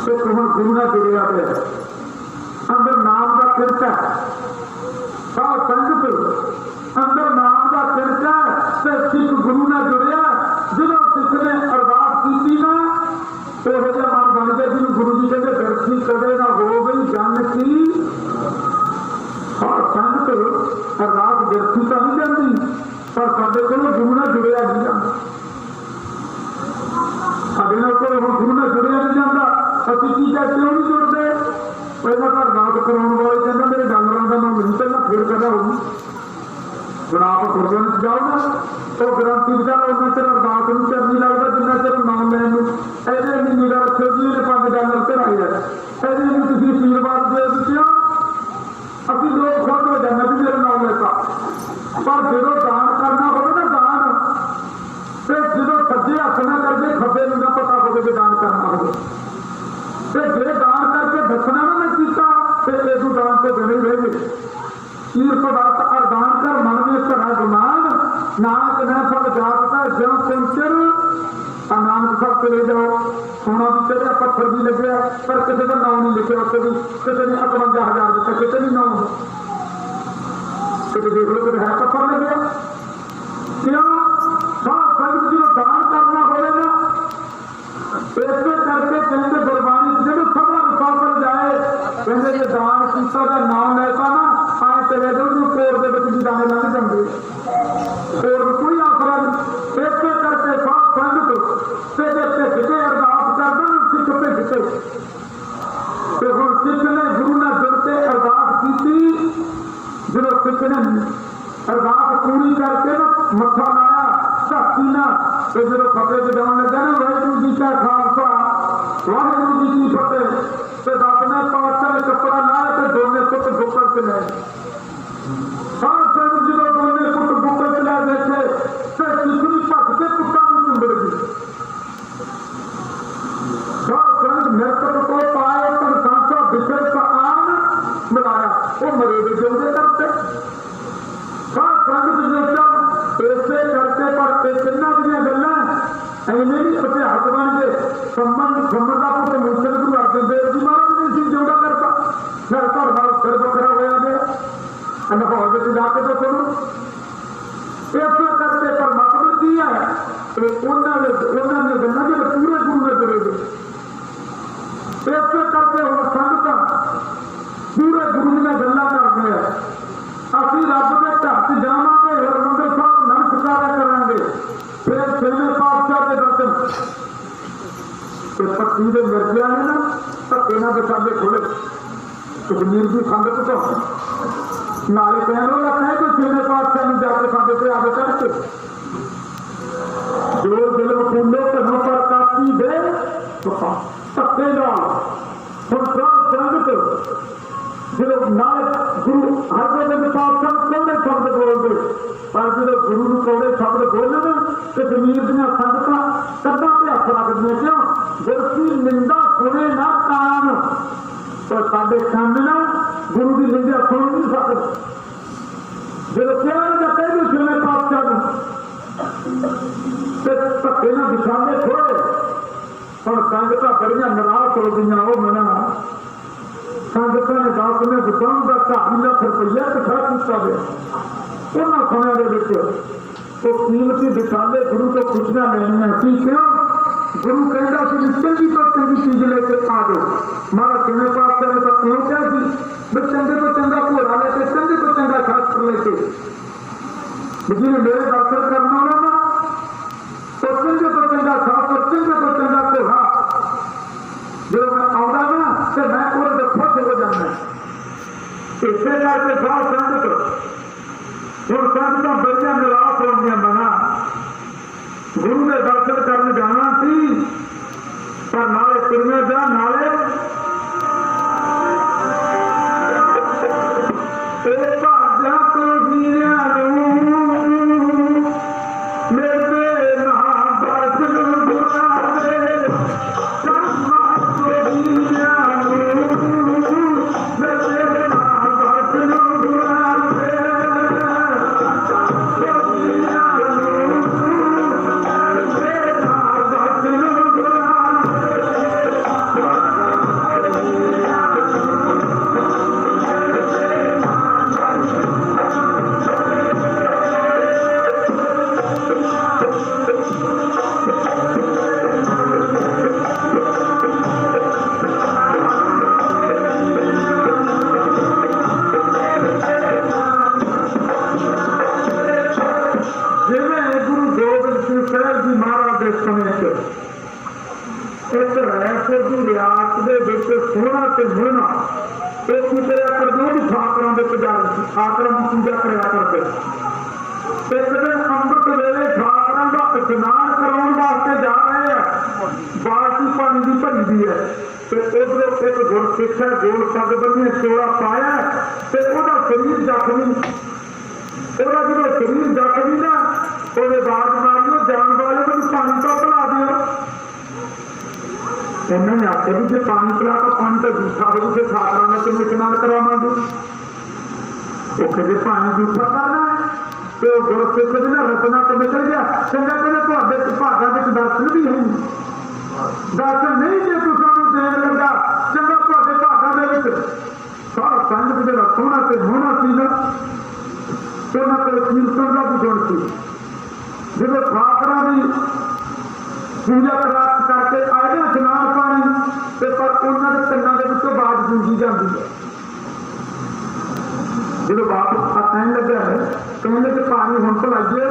तो तुम गुरु ना जुड़िया गया अंदर नाम का किरचा सब संगत अंदर नाम का किरचा से सिख गुरु ना जुड़िया जो सिख ने अरदास की ना तो मन बन गया जिन्होंने गुरु जी कहते दर्शी कदे ना हो गई जन की और संगत अरदास दर्शी तो नहीं जाती पर साढ़े को गुरु ना जुड़िया नहीं जाता साढ़े को गुरु ना जुड़िया नहीं जाता असं चीजा क्यों नहीं जुड़ते पहला तो अरदास कराने वाले कहना मेरे डांगरों का नाम नहीं पहला फिर कहना होगी जब आप गुरद्वारे जाओ ना तो ग्रंथी विचार उन्ना चਿਰ अरदास ਨੂੰ ਚਿਰ नहीं लगता जिन्ना चਿਰ नाम ਲੈਣ ਨੂੰ ਇਹਦੇ ਨਹੀਂ ਨਿਗਾਹ ਰੱਖਿਓ ਜੀ ਇਹਨੇ $5 ਚੜਾਈ ਹੈ ਇਹਦੇ ਨੂੰ ਤੁਸੀਂ ਅਸ਼ੀਰਵਾਦ ਦੇ ਦਿੱਤੇ ਅਸੀਂ ਲੋਕ ਖੁਦ ਹੋ ਜਾਂਦੇ ਵੀ ਮੇਰਾ ਨਾਮ ਲੈਤਾ ਪਰ ਜਦੋਂ ਦਾਨ ਕਰਨਾ ਹੋਵੇ ਨਾ ਦਾਨ ਤੇ ਜਦੋਂ ਸੱਜੇ ਹੱਥ ਨਾਲ ਕਰਦੇ ਖੱਬੇ ਨੂੰ ਨਾ ਪਤਾ ਹੋਵੇ ਕਿ ਦਾਨ ਕਰਨਾ ਹੋਵੇ ਤੇ ਜੇ ਦਾਨ ਕਰਕੇ ਦੱਸਣਾ ਨਾ ਮੈਂ ਕੀਤਾ ਤੇ ਇਹਨੂੰ ਦਾਨ ਤੇ ਦੇਣੇ ਰਹੇਗੇ ईर्ष वर्त अरदान कर मन में करा गुमान नानक ने सब जागता ज्यों सिंचर नानक सब चले जाओ सोना भी चढ़िया पत्थर भी लगे पर किसी का नाम नहीं लिखे उत्ते भी किसी ने 51,000 दिता किसी नहीं नाम किसी देख लो कि है पत्थर लगे क्यों सब संगत जो दान करना होगा ऐसे करके कहते गुरबाणी जब सदा विश्वास जाए कहते जो दान किया का नाम लेता ना चले जाओ जो कोर के बच्चे भी दाने लग जाते कोर कोई आसरा नहीं ऐसे करके सब संगत जिसे अरदास करते सिख पे जिते हम सिख ने गुरु ने जुड़ते अरदास की जो सिख ने अरदास पूरी करके ना मत्था लाया झाकी ना तो जो फतेह जगाने लगे ना वाहिगुरू जी का खालसा वाहिगुरू जी की फतेह तो दसवें पातशाह ने कपड़ा लाया तो दोने पुत बुकर से ले हर संगत जो दोने पुट बुकर चला देखे तो किसी भट के पुटा में चुंबड़ गई हर संगत मृतक को पाए पर सांसा विषय का आन मिलाया वो मरे भी जोड़े करते हर संगत जो सब ऐसे करते पर कितना भी गल्ला ऐने भी अपने हाथ बन गए संबंध संबंधा पुट मूर्ति गुरु अर्जन देव जी महाराज ने इसी जोड़ा करता घर पर बाल सिर बकरा होया गया अनुभव में जाके तो सुनो ऐसे करते पर मतलब की है उन्होंने गल्ला जो पूरे गुरु में जुड़े ऐसे करते हो संगत पूरे गुरु ने गल्ला करते हैं असं रब के घर जावे हरमंदिर साहब नमस्कार करेंगे फिर 6वें पातशाह के दर्शन पत्नी के मिर्जिया ने ना धक्के ना बचावे खोले कश्मीर की संगत तो नाले कहने लगता है कि 6वें पातशाह में जाके साधे पे आगे करके जो दिल फूले कदम पर काटी दे तो हरगोबिंद पातशाह कौड़े शब्द बोलते, पर जो गुरु को कौड़े शब्द बोले ना तो जमीर दियां संगत कदा पे हथ लगदियां। क्यों? गुर की निंदा सुने ना कान, तो साडे कंन ना गुरु की निंदा सुन नहीं सकते। जो प्यार का कहते छेवें पातशाह धक्के ना बिछाने छोड़े, और संगत बड़िया नाराज हो गई। वो मना संगत ने 10 में दुकान का 2.5 लाख रुपया इकट्ठा किया गया। उन्होंने समय तो कीमती विशाले गुरु को खुशियां लेनिया की। क्यों? गुरु कहता कि चंगी तो चंगी चीज लेके आ जाओ। महाराज छेवें पातशाह ने तो क्यों क्या सी भी चंगे तो चंगा घोड़ा लेके, चंगे तो चंगा शास्त्र लेके, जिन्हें मेरे दर्शन करना होना ना तो चंगे तो चंगा शास्त्र, चंगे तो चंगा घोड़ा जो मैं आऊंगा ना तो मैं पूरे खुश हो जाना। इसे करके साथ संगत और संगत बड़िया निराश हो गया। मना गुरु के दर्शन करने जाना सी, पर नाले तुरने जा नाले भाजा तो जीया मेरे ना दर्शन बुलावे, सोना से होना एक दूसरे कर दो भी ठाकरों के ठाकरों की पूजा कराया करते। एक दिन अमृत वेले ठाकरों का स्नान कराने वास्ते जा रहे हैं, बाल्टी पानी की भरी दी है, तो उधर एक गुरसिख है गोल पग बनी चोड़ा पाया, तो वह शरीर जख्मी, वह जो शरीर जख्मी ना वो बाज मारियो जान वाले को पानी तो पिला दियो। उन्होंने आखिया भी जो पानी पिला तो पानी तो जूठा हो, तो ठाकरा ने तुम्हें स्नान करावांगे। वो कहते पानी जूठा करना है तो गुरसिख ने रचना तो निकल गया। चंगा कहते तो भागा में दर्शन भी है, दर्शन नहीं जो तुम देन लगा चंगा तो भागा के सारा संगत जो सोना से होना सी ना तो ना कोई कीर्तन का भी गुण सी। जो ठाकरा की पूजा प्राप्त करके आए ना स्नान पानी ते, पर उन्होंने कन्ना के बात गूंजी जाती है। जो बाप कहने लगे है कहने लगे पानी हम तो लाइए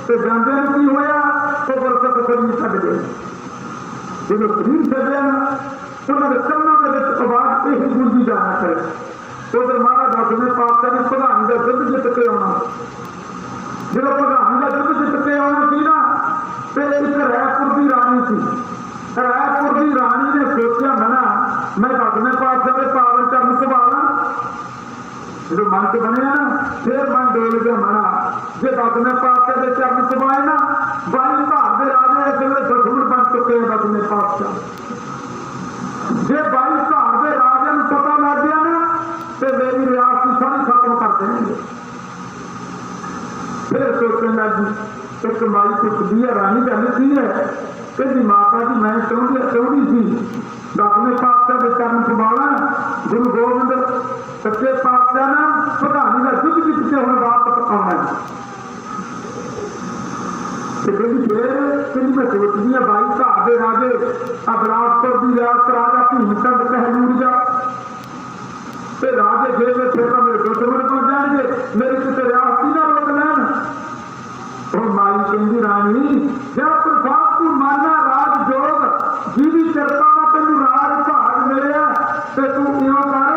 तो जाते की होया तो बरसत शरीर छड़ गए। जो शरीर छड़िया ना उन्होंने कन्ना के आवाज यही गूंजी जाना करे। उधर महाराज 10वें पातशाह ने प्रधानी का युद्ध जित के आना, जो प्रधानी का युद्ध जित के आना सी ना तो एक रायपुर की रानी थी। रायपुर की रानी ने सोचा मना मैं 10वें पातशाह के पावन चरण संभाला। जो मन च बने ना फिर मन डोल गया। मना जो 10वें पातशाह के चरण संभाए ना 22 भाग के राजे इस वे बसूर बन चुके हैं 10वें पातशाह। जो 22 भाग के राजे को पता लग गया ना तो मेरी रियासत सारी खत्म कर देंगे। फिर सोचने लगी एक माई पुछदी है रानी कहती है कहती माता जी मैं चाहती थी 10वें पातशाह के चरण संभाला। गुरु गोबिंद सच्चे पातशाह ना प्रधानी का युद्ध जीत के हम वापस आना है। फिर मैं सोचती है 22 घर के राजे बिलासपुर की रियासत राजा भीमचंद कहलूर जा राजे फिर मेरे दुश्मन बन जाएंगे, मेरी किसी रियासत ही ना रोक लैन। और माई कहती रानी जब प्रसाद तू माना राज जोग जिंदी चरता का तेन राज भाग मिले तो तू क्यों कर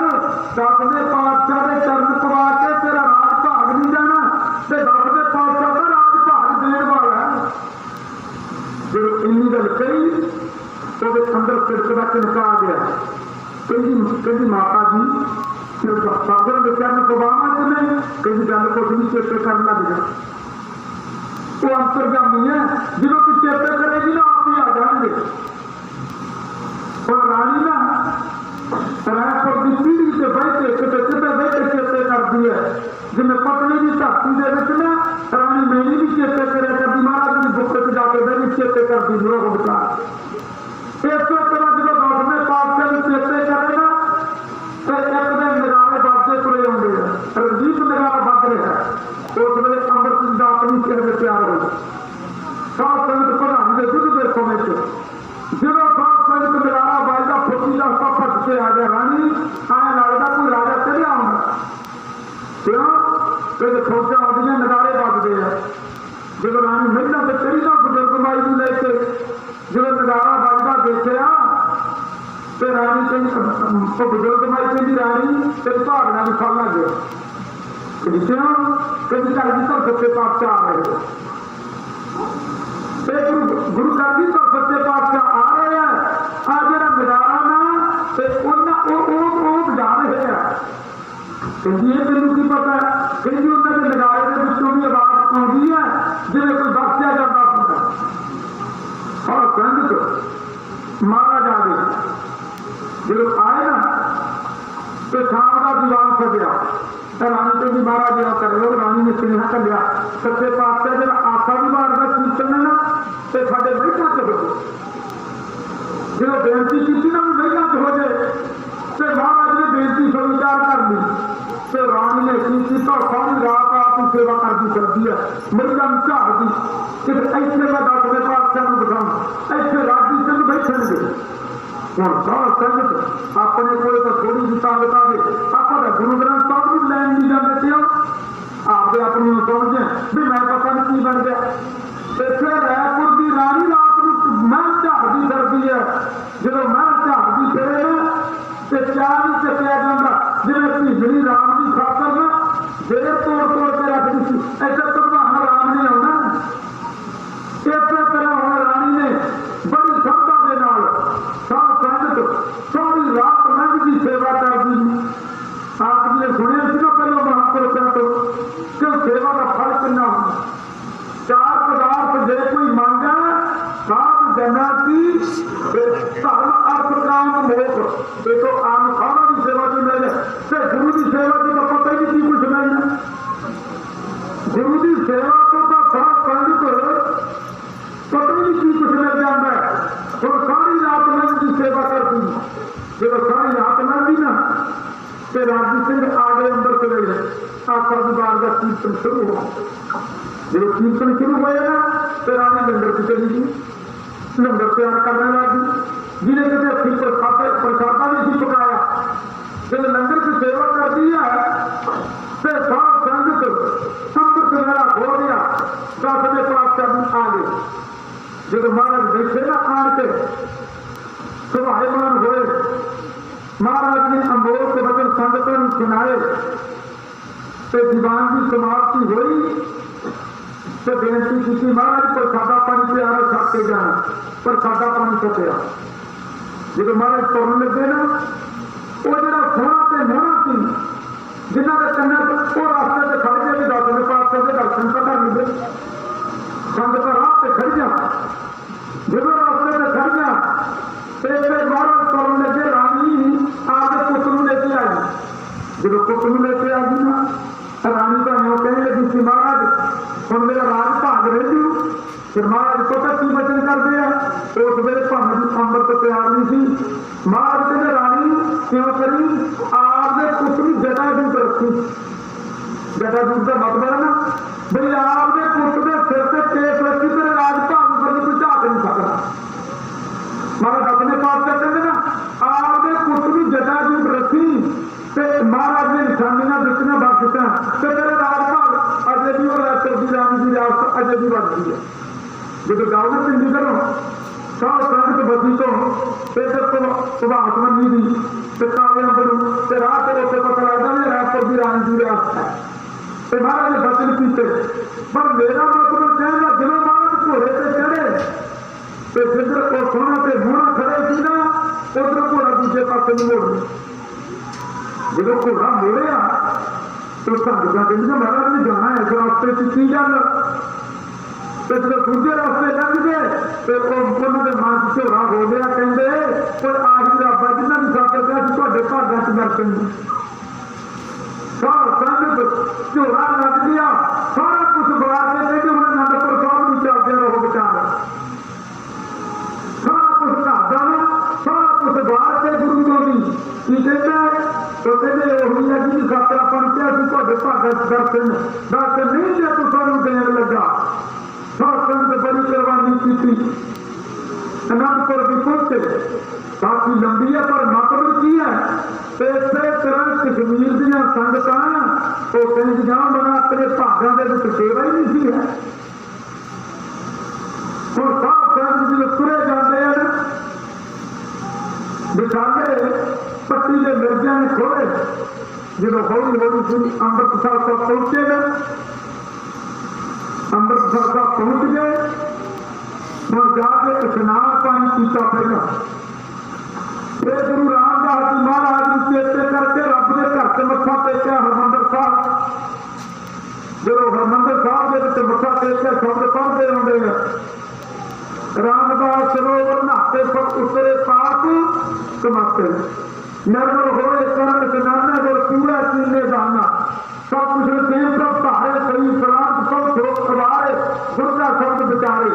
10वें पातशाह के चरण पवा के तेरा राज भाग नहीं जाना। तो 10वें पातशाह का राज भाग देने वाला जो इन्नी गल कही तो अंदर सिरक का तिनका आ गया। कहती माता जी सगन के चरण पवावा कहीं गल कुछ भी चेते कर लग जा, वो अंतर्गामी है। जो तू चेते करेगी ना आप ही आ जाएंगे। और रानी ना रायपुर की पीढ़ी से बैठे कितने बैठे चेते करती है, जिन्हें पत्नी की धरती के ना रानी मेरी भी चेते करे करती, महाराज की बुक से जाके मेरी चेते करती लोग विचार। इस तरह जो दसवें पातशाह भी चेते करे ना तो एक दिन नजारे बाजे तुरे आते हैं, रंजीत नजारा बज रहा है, उस वे अमृत का अपनी सिर में तैयार हो सात संगत प्रधान के युद्ध के समय से जो सात संगत नजारा बाजा फुटी का फट से आ गया, रानी आया लगता कोई राजा चले आऊंगा क्यों कि फौजा आदि नजारे बजते हैं। जो रानी महिला से चली ना बुजुर्ग माई को लेके जो नजारा बजता देखा तो रानी कहीं बुजुर्ग माई कहती रानी तेरी भावना भी फल लग गया क्यों कभी घर की तो सच्चे पातशाह आ रहे हो, गुरु घर की तो सच्चे पातशाह आ रहे हैं। आ जरा नजारा ना बजा रहे हैं कहती है तेन की पता है कहती उन्होंने नजारे के पिछों भी आवाज आती है जिन्हें कोई बख्शिया जाता होता और संगत महाराज आ गए। जो आए ना तो शाम का दीवान सजा रानी को भी महाराज यह कर लो, रानी ने स्नेहा कर लिया सच्चे पातशाह जरा आखा भी बार बार कीर्तन ना तो साढ़े महिला च हो जो बेनती की ना भी महिला च हो जाए तो महाराज ने बेनती स्वीकार कर ली तो रानी ने की तो सारी रात आप सेवा करती करती है महिला झाड़ दी कि ऐसे मैं दसवें पातशाह को दिखाऊं ऐसे राजी सिंह बैठे हम सारा संगत अपने को तो थोड़ी जी ताकत आ गई आप गुरु ग्रंथ साहब भी लैन नहीं जाते क्यों आपके अपनी समझे भी मैं पता नहीं की बन गया। इसे रायपुर की रानी रात को महल झाड़ती करती है, जो महल झाड़ती फिरे ना तो चार ही चकिया जाता जिन्हें भीजड़ी राम की खातर ना जेर तोड़ तोड़ के रख दी थी ऐसे प्रधान राम ने आना। इस तरह हम रानी ने बड़ी श्रद्धा के नाल सारी रात लंघ की सेवा कर दी। आपने सुने सी ना पहले महापुरुषों तो कि सेवा का फल कितना होगा, चार पदार्थ जे कोई मांगा सात जना की धर्म अर्थ काम मोक्ष ये तो आम खाना की सेवा की मिल जाए गुरु की सेवा की तो पता ही नहीं कुछ मिलना। गुरु की सेवा को तो सात पंडित पता ही नहीं कुछ मिल जाता है और सारी रात लंघ की सेवा करती जब सारी रात लंघी ना तो राजी सिंह आगे अंदर चले गए। आखा दीवार का कीर्तन शुरू हुआ, जब कीर्तन शुरू हुआ ना तो रानी लंगर की चली गई, लंगर तैयार करने लगी जिन्हें कहते फिर प्रसादा भी नहीं पकाया। जब लंगर की सेवा कर दी है तो सात संगत अमृत मेरा हो गया। दसवें पातशाह आ गए, जब महाराज बैठे ना आन के सुभायमान हुए, महाराज ने अम्बोर के बदल संगठन सुनाए तो दीवान की समाप्ति हुई तो बेनती की महाराज प्रसादा पानी पे आ रहा छापते जाना प्रसादा पानी छपया। जब महाराज तोड़न लगे ना वो जरा सोना से मोहना सी जिन्हों के कन्या वो रास्ते से खड़ गए दसवें पातशाह के दर्शन पता मिले संगत राह से खड़ जा जब रास्ते से खड़ गया तो महाराज तोड़न लगे रानी आगे पुत्र को लेके आई। जब पुत्र को लेके आ गई ना रानी का नो कहने लगी थी महाराज हम मेरा राज भाग रही फिर महाराज को की वचन कर दिया उस वे भाव की अमृत तैयार नहीं थी। महाराज कहते रानी क्यों करी आपने पुत्र की जटा दूध रखी, जटा दूध का मतलब है ना भाई आपने पुत्र के सिर से केस रखी तेरे राज भाग पर कोई झाक नहीं सकता। महाराज अपने पास कहते ना आपने पुत्र की जटा दूध रखी तो महाराज ने निशानियां दिखना बख्शा तो तेरे राजभाग अजय भी और चौधरी राम की राज अजय भी बच गई है। जो गाँव में पिंडी करो सब संगत बसी तो सुभाष मंदी दी काले अंबर रात के पता लगता है राजपुर की रानी की राज है महाराज ने बचन कीते। पर मेरा मतलब कहना जिला महाराज घोड़े से चढ़े तो जिधर सोना से मोड़ा खड़े थी ना उधर घोड़ा दूसरे पास नहीं मोड़। जो घोड़ा मोड़िया तो संगतां कहंदियां महाराज ने जाना इस रास्ते च की गल तो जो दूजे रास्ते लंघ गए तो उन्होंने मन च झोरा हो गया कहते कोई आही रब है जिन्होंने भी सत्य दिया तुहाडे भागां च दर्शन सारा संगत झोरा लग गया सारा कुछ बड़ा के कहते हम आनंदपुर साहब में चलते रहो विचार सारा कुछ घाटा सारा कुछ बाहर से गुरु को भी की कहता है तो कहते वही है जी सत्य अपन क्या तुहाडे भागां च दर्शन नहीं दिया तो सानू देण लगा संगत बड़ी कुर्बानी की आनंदपुर भी पहुंचे काफी लंबी है पर मतलब की है इस तरह कश्मीर दियां संगतां वो कहंदियां मैं अपने भागां दे विच सेवा ही नहीं सी है हुण साहब संगत जो तुरे जाते हैं विशाले पट्टी के मिर्जियां ने खोले जो हौली हौली श्री अमृतसर तक पहुंचे अमृतसर का पहुंच गए और जाके स्नान पानी पीता पहला फिर गुरु रामदास जी महाराज को चेते करके रब के घर से मत्था टेकिया हरमंदर साहब जो हरमंदर साहब के मत्था टेकिया शब्द पढ़ते आते हैं रामदास सरोवर नहाते पर उतरे पाप कमाते निर्मल होए कर स्नाना और पूरा चीने दाना सब कुछ देव प्रभ धारे सही सलाम सब शोक सवारे गुरदा शब्द विचारे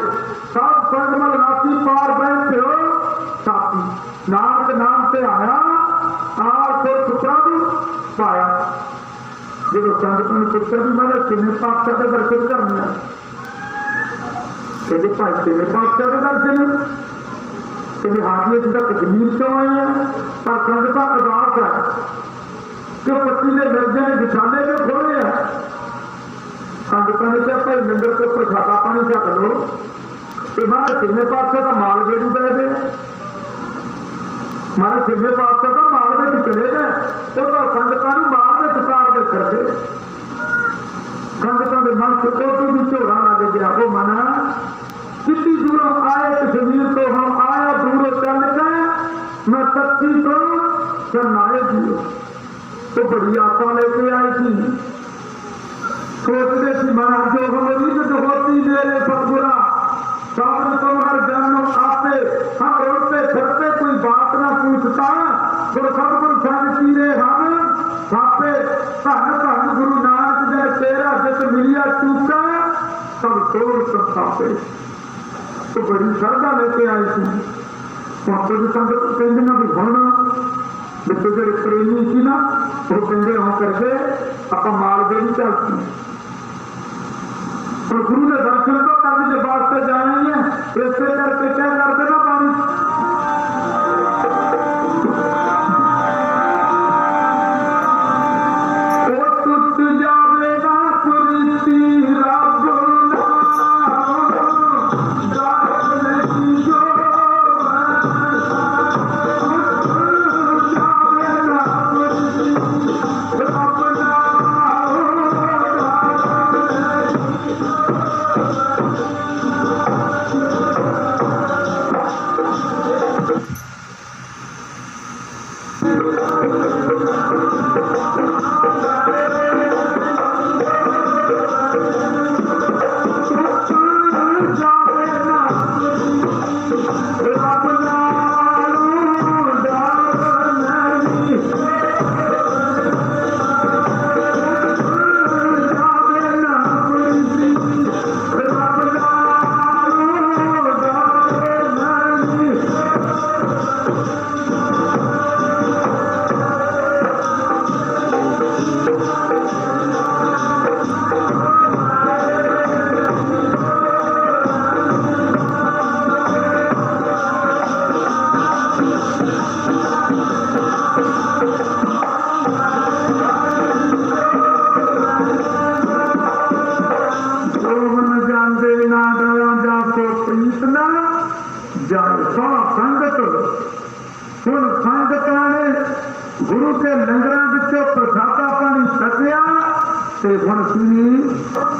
सब संगमल नाती पार बैठे हो साथी नानक नाम से आया आप पुत्रा भी पाया जो संगत ने पुत्र भी मैंने किन्ने पातशाह के दर्शन करने कहते भाई किन्ने पातशाह के दर्शन कहते हाथी जिंदा कश्मीर क्यों आई है पर संगत अदास है कि पत्नी ने मिर्जा ने बिछाने में खोले है संगतां ने कहा भाई लंगर के ऊपर छाता पानी छक लो तो मारे सिरमे पातशाह का माल गेड़ू पै गए मारे सिरमे पातशाह का माल में चले गए तो संगतां माल में उतार के करते संगतां के मन से तो भी झोरा लग गया वो मना कितनी दूरों आए कश्मीर तो हम आया दूरों चल गए मैं सच्ची तो चलनाए दिए तो बड़ी आशा लेके आई थी सोचते थी महाराज जो हमारी जो होती मेरे पर बुरा सावन तुम्हार जन्म आते हम रोते फिरते कोई बात ना पूछता गुरु सतगुरु शांति रे हम छापे धन धन गुरु नानक जय तेरा जित मिलिया चूका सब तोड़ संतापे तो बड़ी श्रद्धा लेके आई थी तो संगत कहना भी होना जो प्रेमी थी ना वो कहते हो करके आप मालवेड़ी चलती और गुरु ने दर्शन तो करने के वास्ते जाने हैं ऐसे करके क्या करते ना पानी वो टूट जावेगा कुरीति रब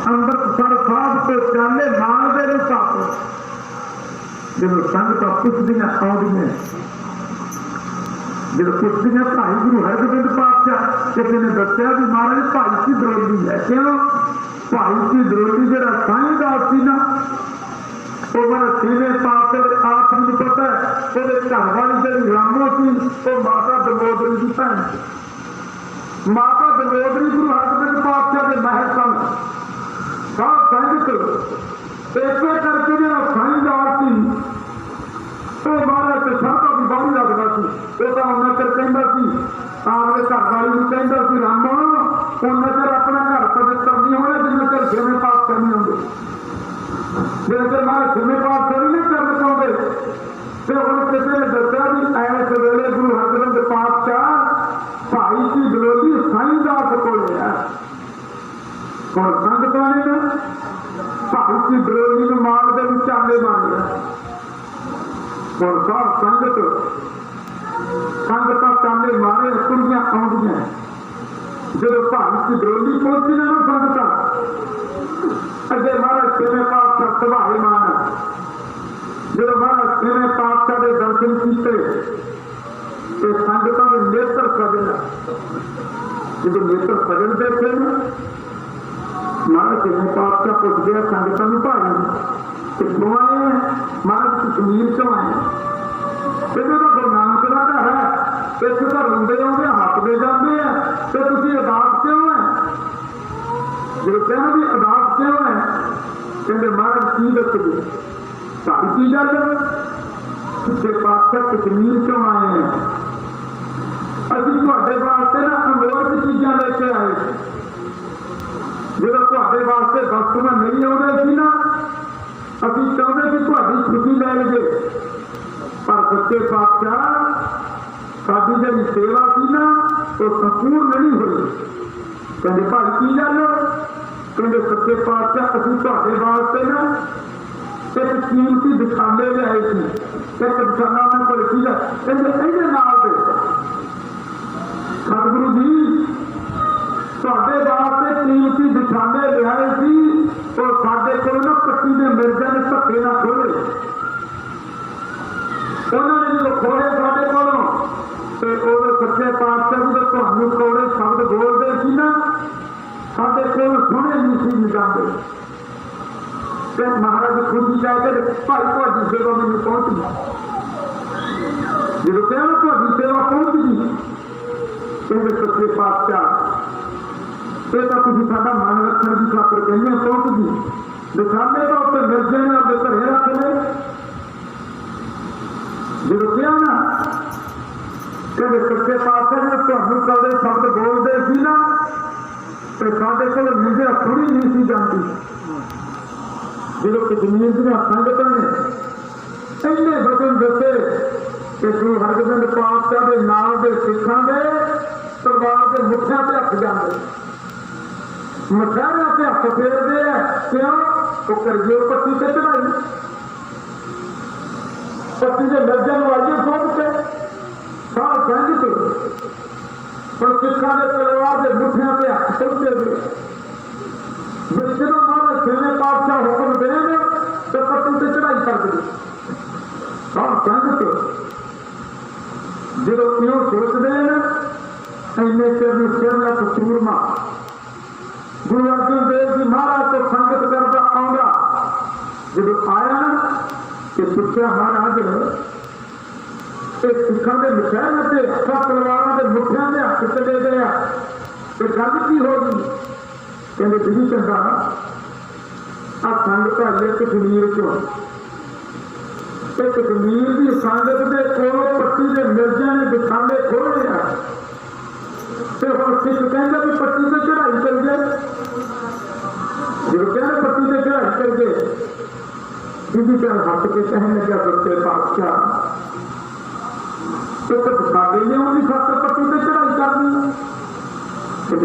अमृतसर साहब को चाले मानते ने जो संगत पुछदियां आउंदियां जो पुछदियां भाई गुरु हरगोबिंद पाक पातशाह किसी ने दसिया भी महाराज भाई की दरोली है। क्यों भाई की दरोली जो साईंदास सी ना वो मेरा छेवें पातशाह आप मुझे पता है वो घर वाली जी रामो सी वो माता दमोदरी की भैन माता दमोदरी गुरु हरगोबिंद पातशाह के महर सन साध संगत इस करके जो साईंदास सी महाराज तो सबका भी बाहू लगता सी वो तो उन्ना चर कहता सी आपके घर वाली कहता सी रामो उन्ना चर अपना घर पवित्र नहीं होना जिन्ना चर छेवें पातशाह नहीं होंगे जिन्ना चर महाराज छेवें पातशाह नहीं करना चाहते। फिर हम किसी ने दसिया भी ऐस वेले गुरु हरगोबिंद पातशाह भाई की दलोली साईंदास को है और संगत वाले ने भाई की दलोली में मार दे चाले मारे और सार संगत चाले मारे कुड़ियां आउंदियां जो भाई की दलोली पहुंची ना संगत अगे महाराज छेवें पातशाह सभाए मान जो महाराज छेवें पातशाह के दर्शन किए संगतों के नेत्र सजन जो नेत्र सजन देखे महाराज छेवें पातशाह पुछ गया संगतों में भाई कितों आए हैं महाराज कश्मीर चो आए इन्हों का गुरु नानक का है इतने तो रोंदे आते हसते जाते हैं तो तुम अदास क्यों है जो कहना भी अदास क्यों है कहते महाराज की दसोगे सारी की गल सच्चे पातशाह कश्मीर क्यों आए हैं अभी थोड़े वास्ते ना अमोलक चीजा लेके आए जो थोड़े वास्ते वस्तुएं नहीं आते सी ना अभी चाहते कि थोड़ी खुशी लै लीजिए पर सच्चे पातशाह साडी जी सेवा सी ना तो संपूर्ण नहीं हुई कहते भाई की गल कहते सच्चे पातशाह अभी थोड़े वास्ते ना एक कीमती दिखाने लियाए थे एक दिखाना मैं कोई चीज कहते ये नाल दे सतगुरु जी थोड़े वास्ते कीमती दिखाने लियाए थे और साढ़े को ना पट्टी ने मिर्जा ने धक्के ना खोले उन्होंने जो खोले साढ़े को सच्चे पातशाह जी तो ਤੁਹਾਨੂੰ कौड़े शब्द बोलते सी ना साढ़े को सुने नहीं सी निकालते महाराज खुशी जाकर भाई थोड़ी सेवा मैंने पहुंच गई जो कहना थोड़ी सेवा पहुंच गई कहते सच्चे पातशाह तो तुम साडा मन रखने की खातर कहने पहुंच गई दिखाने का उत्तर मिर्जे ने अपने घरे रख ले जो क्या ना कहते सच्चे पातशाह ने ਤੁਹਾਨੂੰ कौड़े शब्द बोलते सी ना तो साढ़े को निंदे थोड़ी नहीं सी जाती जो कश्मीर दियां संगतां ने इन्ने वचन दसे कि गुरु हरगोबिंद पातशाह के नाल के सिखां के तलवार के मुठियां ते हथ जाते मछारियां से हथ फेरते हैं क्यों वो करिए पट्टी से चढ़ाई पट्टी से मिर्जा आइए सोच के सार संगत पर सिखा के तलवार के मुठियां से हथ चलते गए जो महाराज छेवें पातशाह हुक्म देन तो पट्टी से चढ़ाई कर दी सार संगत जो क्यों सोचते हैं इन्ने चिर सिर का सूरमा गुरु अर्जन देव जी महाराज तो संगत करता आऊंगा जो आया कि पूछा महाराज सिखा के मशहर से हथा तलवार के मुठिया के हथ चले गए तो गल की होगी कहते बिजी चंगा आ संगत आई है कश्मीर चो कश्मीर की संगत के कोल पट्टी के मिर्जा ने दिखाने खोले तो हम सिख कहते भी पट्टी से चढ़ाई कर गए जो कहते पट्टी से चढ़ाई कर गए बीजी चढ़ हट के कहने लगा सच्चे पातशाह तो साढ़े ने उन्हीं खातर पट्टी से चढ़ाई करनी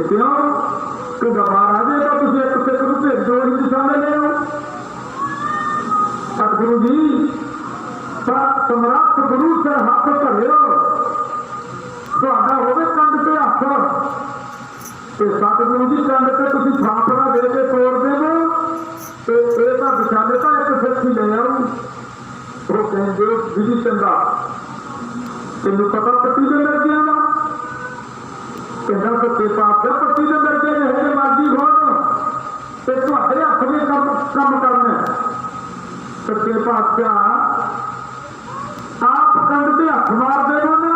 क्यों कि बाहर आ जाएगा तुम एक सिख को भेज दो निशाने ले आओ सतगुरु जी समर्थ गुरु से हाथ धरियो होवे कंध पे हथ तो सतगुरु जी कंध पे तुम छापड़ा दे के तोड़ देवो तो यह विशाले तो एक सिख ही ले आओ वो कहेंगे विधि चंगा तेन पता पट्टी के मिल गया कहना सच्चे पातशाह पट्टी के दर्जे जो मर्जी हो हाथ में काम करना। सच्चे पातशाह आप कंध से हथ मार देना ना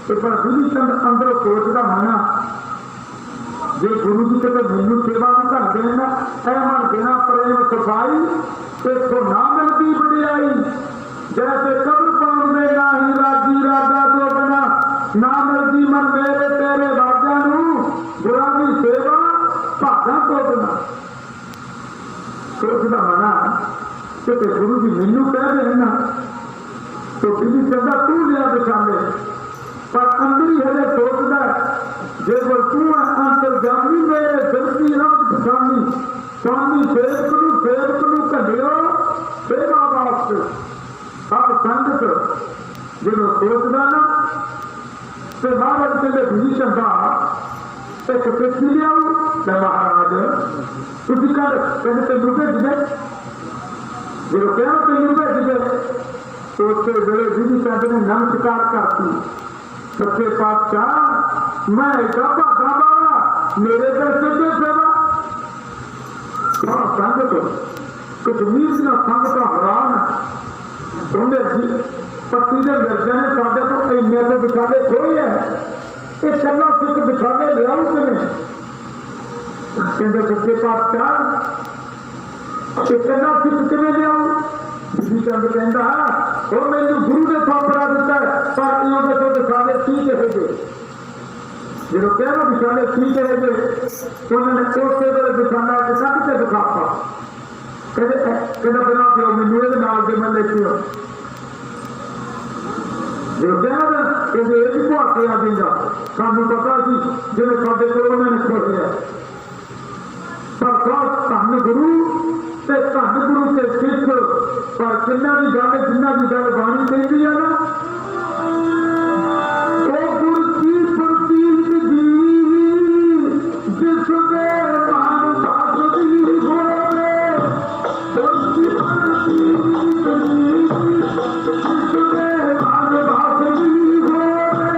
पर गुरु चंद अंदर सोचता है ना जे गुरु जी कितने मैनू सेवा भी कर देना मन बिना प्रेम सफाई तो ना मिलती वडियाई जैसे कब्र पाउन में ना ही राजी राजा तो बिना ना मिलती मन मेरे तेरे राजा गुरा की सेवा भागा तो बिना। सोचता मना कि गुरु जी मैनू कह देना तो बिजली चंदा तू लिया बिछाने पर अंदर ही हले सोचता जे वो तू अंतर्जामी मेरे दिलती रात बिछानी स्वामी सेवक नू घलियो सेवा वास्ते हर संगत जो सोचता ना तो महाराज कहते बिजली चंदा एक चिट्ठी लियाओ महाराज तुम कल कहते तेन भेज दे जो क्या तेन भेज दे तो उसके वेले बिजली चंद ने नमस्कार करती। सच्चे पातशाह मैं ऐसा भागा वाला मेरे दर्शन के सेवा संगत कश्मीर का संगत हैरान उन्हें पत्ती के दर्जे ने साढ़े तो इन्ने तो बिछाने खोए है ये चला सिख बिछाने लिया कहते सच्चे पातशाह ये चला सिख किमें लियाऊ बिजली चंद कहता और मैंने गुरु ने थापड़ा दिता पार्टियों के तो बिछाने ठीक है जो कहना बिछाने ठीक है उन्होंने उसे वेले बिछाना कट के दिखाता कहते बना पियो मैनू ये नाल के मैं लेती हूँ जो कहना कहते ये भी भाके आ देगा सानू पता सी जिन्हें साढ़े को उन्होंने खोलिया पर खास धन गुरु धन गुरु के सिख पर जिन्ना की गल जिन्ना की गल बाणी कहती है ना गुरु की प्रतीक जी जिसके मान सासदी होवे गुरु की प्रतीक जी जिसके मान सासदी होवे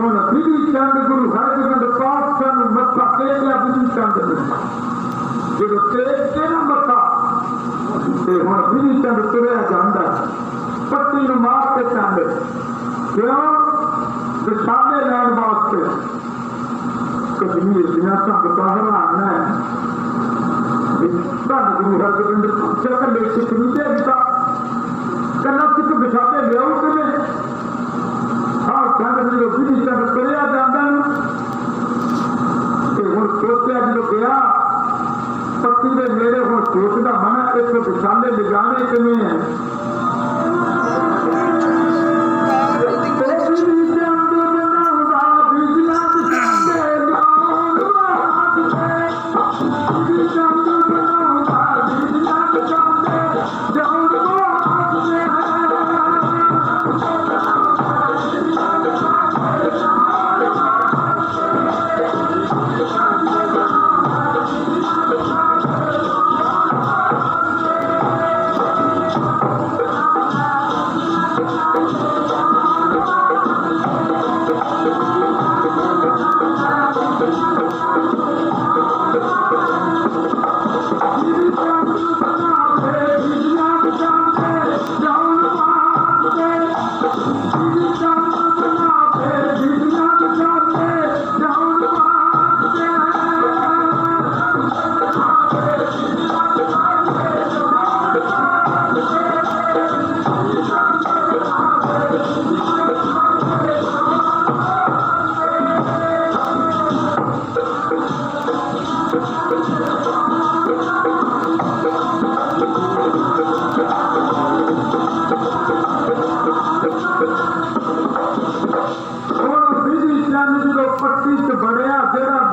ਹੁਣ ਬਿਧੀ ਚੰਦ ਗੁਰੂ ਹਰਗੋਬਿੰਦ ਪਾਤਸ਼ਾਹ ਨੂੰ ਮੱਥਾ ਟੇਕਿਆ ਬਿਧੀ ਚੰਦ ਨੇ ਜਦੋਂ ਟੇਕ ਕੇ ਨਾ ਮੱਥਾ ਤੇ ਹੁਣ ਬਿਧੀ ਚੰਦ ਤੁਰਿਆ ਜਾਂਦਾ ਪੱਟੀ ਨੂੰ ਮਾਰ ਕੇ ਚੰਦ ਕਿਉਂ ਵਿਛਾਵੇ ਲੈਣ ਵਾਸਤੇ ਕਸ਼ਮੀਰ ਦੀਆਂ ਸੰਗਤਾਂ ਹੈਰਾਨ ਹੈ ਧੰਨ ਗੁਰੂ ਹਰਗੋਬਿੰਦ ਪਾਤਸ਼ਾਹ ਕੱਲੇ ਸਿੱਖ ਨਹੀਂ ਭੇਜਦਾ ਕੱਲਾ ਸਿੱਖ ਵਿਛਾਵੇ ਲਿਆਉ ਕਿਵੇਂ ਸੰਗਤ ਜਦੋਂ ਬਿਧੀ ਚੰਦ ਤੁਰਿਆ ਜਾਂਦਾ ਤੇ ਹੁਣ ਸੋਚਿਆ ਜਦੋਂ ਗਿਆ ਪੱਤੀ ਦੇ ਨੇੜੇ ਹੁਣ ਸੋਚਦਾ ਮਨ ਇੱਕ ਵਿਛਾਲੇ ਲਿਜਾਣੇ ਕਿਵੇਂ ਹੈ